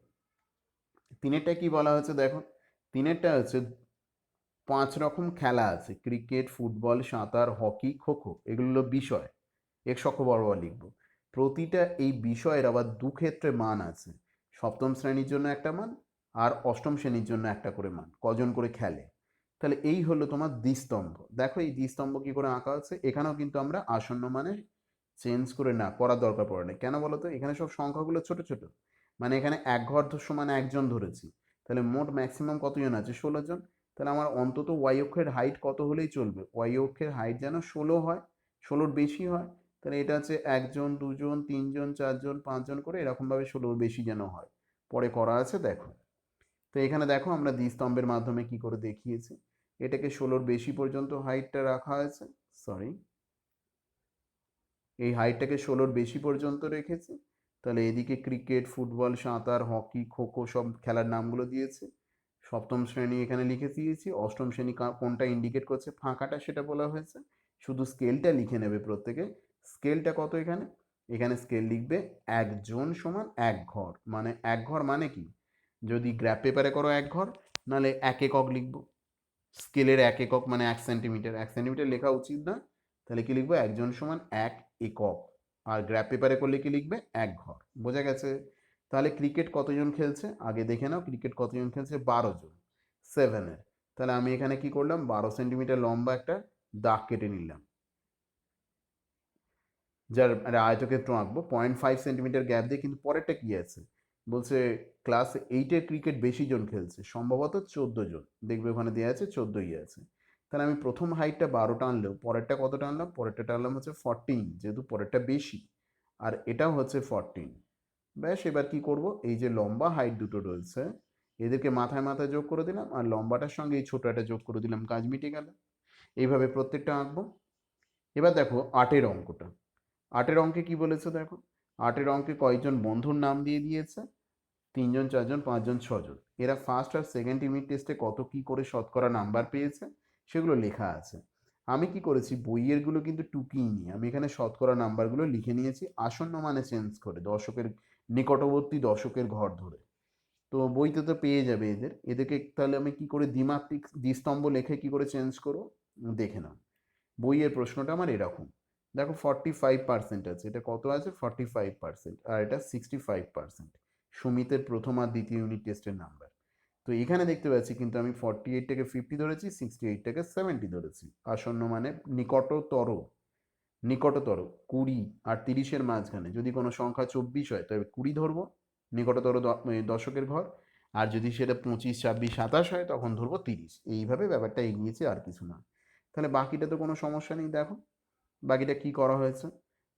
তিনেরটা কি বলা হয়েছে দেখো, তিনেরটা হচ্ছে 5 রকম খেলা আছে, ক্রিকেট, ফুটবল, সাঁতার, হকি, খোখো, এগুলো হলো বিষয়, এক অক্ষ বরাবর লিখবো। প্রতিটা এই বিষয়ের আবার দুক্ষেত্রে মান আছে, সপ্তম শ্রেণীর জন্য একটা মান, আর অষ্টম শ্রেণীর জন্য একটা করে মান, কজন করে খেলে। তাহলে এই হলো তোমার দ্বিস্তম্ভ। দেখো এই দ্বিস্তম্ভ কি করে আঁকা আছে, এখানেও কিন্তু আমরা আসন্ন মানে চেঞ্জ করে না করার দরকার পড়ে না, কেন বলো তো, এখানে সব সংখ্যাগুলো ছোট ছোট, মানে এখানে এক ঘর সমান একজন ধরেছি, তাহলে মোট ম্যাক্সিমাম কতজন আছে, 16 জন। তাহলে আমার অন্তত ওয়াই অক্ষের হাইট কত হলেই চলবে, ওয়াই অক্ষের হাইট যেন 16 হয়, 16-র বেশি হয়। তাহলে এটা হচ্ছে একজন, দুজন, তিনজন, চারজন, পাঁচজন করে এরকমভাবে 16-র বেশি যেন হয়, পরে করা আছে দেখো। তো এখানে দেখো আমরা দ্বিস্তম্ভের মাধ্যমে কি করে দেখিয়েছি, এটাকে 16-র বেশি পর্যন্ত হাইটটা রাখা হয়েছে, সরি, এই হাইটটাকে 16-র বেশি পর্যন্ত রেখেছি। তাহলে এদিকে ক্রিকেট, ফুটবল, সাঁতার, হকি, খোখো সব খেলার নামগুলো দিয়েছে। সপ্তম শ্রেণী এখানে লিখে দিয়েছি, অষ্টম শ্রেণী কোনটা ইন্ডিকেট করছে ফাঁকাটা সেটা বলা হয়েছে, শুধু স্কেলটা লিখে নেবে প্রত্যেকে। স্কেলটা কত এখানে, এখানে স্কেল লিখবে একজন সমান এক ঘর, মানে এক ঘর মানে কি, যদি গ্রাফ পেপারে করো এক ঘর, নাহলে এক একক লিখবো, স্কেলের এক একক মানে 1 সেন্টিমিটার, 1 সেন্টিমিটার লেখা উচিত না, তাহলে কি লিখবো, একজন সমান এক একক, আর গ্রাফ পেপারে করলে কি লিখবে, এক ঘর। বোঝা গেছে? তাহলে ক্রিকেট কতজন খেলছে আগে দেখে নাও, ক্রিকেট কতজন খেলছে, 12 জন, 7-এর। তাহলে আমি এখানে কি করলাম, 12 সেন্টিমিটার লম্বা একটা দাগ কেটে নিলাম, যার একটা আয়তক্ষেত্র আঁকবো, 0.5 সেন্টিমিটার গ্যাপ দিয়ে, কিন্তু পরেরটা কি আছে, বলছে ক্লাস 8-এর ক্রিকেট বেশি জন খেলছে, সম্ভবত 14 জন, দেখবে ওখানে দেওয়া আছে 14ই আছে। তাহলে আমি প্রথম হাইটটা 12 টানলেও পরেরটা কত টানলাম, পরেরটা টানলাম হচ্ছে 14, যেহেতু পরেরটা বেশি, আর এটাও হচ্ছে 14। ব্যাস, এবার কি করব, এই যে লম্বা হাইট দুটো রয়েছে এদেরকে মাথায় মাথায় যোগ করে দিলাম, আর লম্বাটার সঙ্গে এই ছোট একটা যোগ করে দিলাম, কাজ মিটে গেল। এইভাবে প্রত্যেকটা আঁকবো। এবার দেখো 8-এর অঙ্কটা, 8-এর অঙ্কে কি বলেছে দেখো, 8-এর অঙ্কে কয়েকজন বন্ধুর নাম দিয়ে দিয়েছে, 3 জন, 4 জন, 5 জন, 6 জন, এরা ফার্স্ট আর সেকেন্ড ইউনিট টেস্টে কত কি করে শতকরা নাম্বার পেয়েছে সেগুলো লেখা আছে। আমি কি করেছি, বইয়েরগুলো কিন্তু টুকিয়ে আমি এখানে শতকরা নাম্বারগুলো লিখে নিয়েছি, আসন্ন মানে চেঞ্জ করে, দশকের নিকটবর্তী দশকের ঘর ধরে। তো বইতে তো পেয়ে যাবে এদেরকে, তাহলে আমি কি করে দ্বিমাত্রিক দ্বিস্তম্ভ লেখে কি করে চেঞ্জ করবো, দেখে নাও। বইয়ের প্রশ্নটা আমার এরকম, দেখো 45% আছে, এটা কত আছে, 45%, আর এটা 65%, সুমিতের প্রথম আর দ্বিতীয় ইউনিট টেস্টের নাম্বার। তো এখানে দেখতে পাচ্ছি কিন্তু আমি 48টাকে 50 ধরেছি, 68টাকে 70 ধরেছি। আসন্ন মানে নিকটতর, নিকটতর 20 আর 30-এর মাঝখানে যদি কোনো সংখ্যা 24 হয় তবে 20 ধরবো, নিকটতর দশকের ঘর। আর যদি সেটা 25, 26, 27 হয় তখন ধরবো 30। এইভাবে ব্যাপারটা এগিয়েছে, আর কিছু না। তাহলে বাকিটা তো কোনো সমস্যা নেই। দেখো বাকিটা কি করা হয়েছে।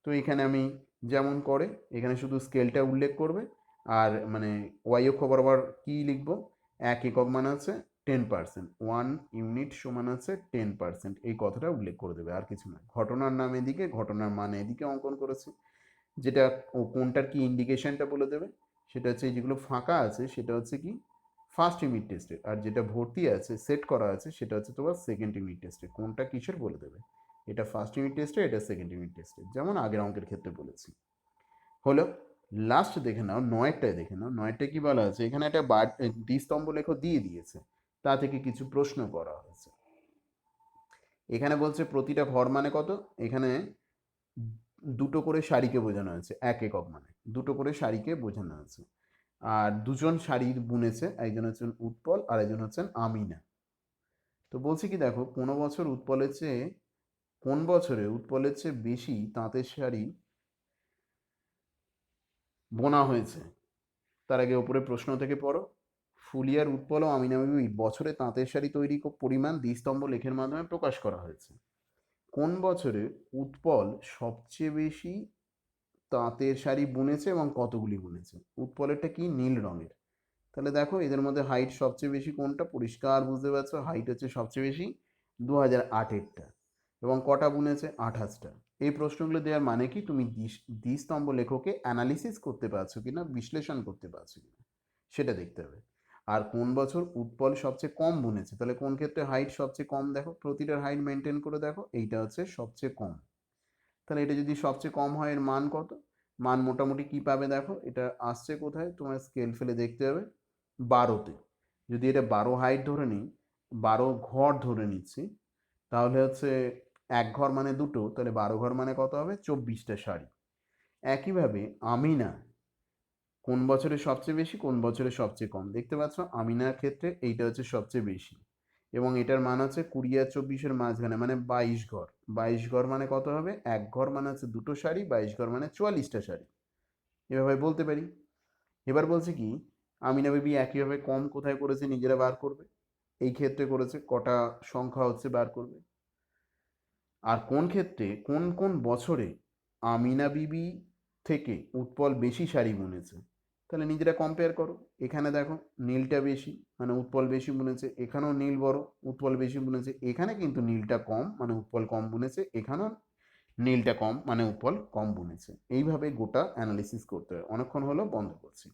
তো এখানে আমি যেমন করে এখানে শুধু স্কেলটা উল্লেখ করবে, আর মানে ওয়াই অক্ষ বরাবর কী লিখবো, 1 একক মানে হচ্ছে 10%, 1 ইউনিট সমান আছে 10%, এই কথাটা উল্লেখ করে দেবে, আর কিছু না। ঘটনার নাম এদিকে, ঘটনার মান এদিকে অঙ্কন করেছি। যেটা কোনটার কি ইন্ডিকেশনটা বলে দেবে, সেটা হচ্ছে যেগুলো ফাঁকা আছে সেটা হচ্ছে কি ফার্স্ট ইউনিট টেস্টের, আর যেটা ভর্তি আছে সেট করা আছে সেটা হচ্ছে তোমার সেকেন্ড ইউনিট টেস্টের। কোনটা কিসের বলে দেবে, এটা ফার্স্ট ইউনিট টেস্টে, এটা সেকেন্ড ইউনিট টেস্টে, যেমন আগের অঙ্কের ক্ষেত্রে বলেছি। হলো। লাস্ট দেখে নাও, নয়েরটায় দেখে নাও। নয়েরটায় কি বলা আছে, এখানে একটা দ্বিস্তম্ভ লেখ দিয়ে দিয়েছে, তা থেকে কিছু প্রশ্ন করা হয়েছে। এখানে বলছে প্রতিটা ঘর মানে কত, এখানে দুটো করে সারিকে বোঝানো হয়েছে, 1 একক মানে দুটো করে সারিকে বোঝানো হয়েছে। আর দুজন শাড়ি বুনেছে, একজন হচ্ছেন উৎপল আর একজন হচ্ছেন আমিনা। তো বলছি কি দেখো, কোনো বছর উৎপলের চেয়ে, কোন বছরে উৎপলের চেয়ে বেশি তাঁতের শাড়ি বোনা হয়েছে। তার আগে ওপরে প্রশ্ন থেকে পড়ো। ফুলিয়ার উৎপল ও আমিনা বিবি বছরে তাঁতের শাড়ি তৈরি পরিমাণ দ্বিস্তম্ভ লেখের মাধ্যমে প্রকাশ করা হয়েছে। কোন বছরে উৎপল সবচেয়ে বেশি তাঁতের শাড়ি বুনেছে এবং কতগুলি বুনেছে। উৎপলেরটা কি, নীল রঙের। তাহলে দেখো এদের মধ্যে হাইট সবচেয়ে বেশি কোনটা, পরিষ্কার বুঝতে পারছো, হাইট হচ্ছে সবচেয়ে বেশি 2008-এরটা। এবং কটা বুনেছে, 28টা। এই প্রশ্নগুলো দেওয়ার মানে কি, তুমি দ্বিস্তম্ভ লেখকে অ্যানালিসিস করতে পারছো কিনা, বিশ্লেষণ করতে পারছো কিনা, সেটা দেখতে হবে। আর কোন বছর উৎপল সবচেয়ে কম বুনেছে, তাহলে কোন ক্ষেত্রে হাইট সবচেয়ে কম, দেখো প্রতিটার হাইট মেনটেন করে দেখো, এইটা হচ্ছে সবচেয়ে কম। তাহলে এটা যদি সবচেয়ে কম হয় এর মান কত, মান মোটামুটি কি পাবে দেখো, এটা আসছে কোথায়, তোমার স্কেল ফেলে দেখতে হবে 12তে। যদি এটা 12 হাইট ধরে নিই, 12 ঘর ধরে নিচ্ছি, তাহলে হচ্ছে 1 ঘর মানে দুটো, তাহলে 12 ঘর মানে কত হবে, 24টা শাড়ি। একইভাবে আমিনা কোন বছরে সবচেয়ে বেশি, কোন বছরে সবচেয়ে কম, দেখতে পাচ্ছ আমিনার ক্ষেত্রে এইটা হচ্ছে সবচেয়ে বেশি, এবং এটার মান হচ্ছে 20 আর 24-এর মাঝখানে মানে 22 ঘর। 22 ঘর মানে কত হবে, 1 ঘর মানে হচ্ছে দুটো শাড়ি, 22 ঘর মানে 44টা শাড়ি, এভাবে বলতে পারি। এবার বলছে কি, আমিনা বিবি একইভাবে কম কোথায় করেছে নিজেরা বার করবে, এই ক্ষেত্রে করেছে, কটা সংখ্যা হচ্ছে বার করবে। আর কোন ক্ষেত্রে, কোন কোন বছরে আমিনা বিবি থেকে উৎপল বেশি শাড়ি বুনেছে, তাহলে নিজেরা কম্পেয়ার করো। এখানে দেখো নীলটা বেশি মানে উৎপল বেশি বুনেছে, এখানেও নীল বড়, উৎপল বেশি বুনেছে, এখানে কিন্তু নীলটা কম মানে উৎপল কম বুনেছে, এখানেও নীলটা কম মানে উৎপল কম বুনেছে। এইভাবে গোটা অ্যানালিসিস করতে হয়। অনেকক্ষণ হলো, বন্ধ করছি।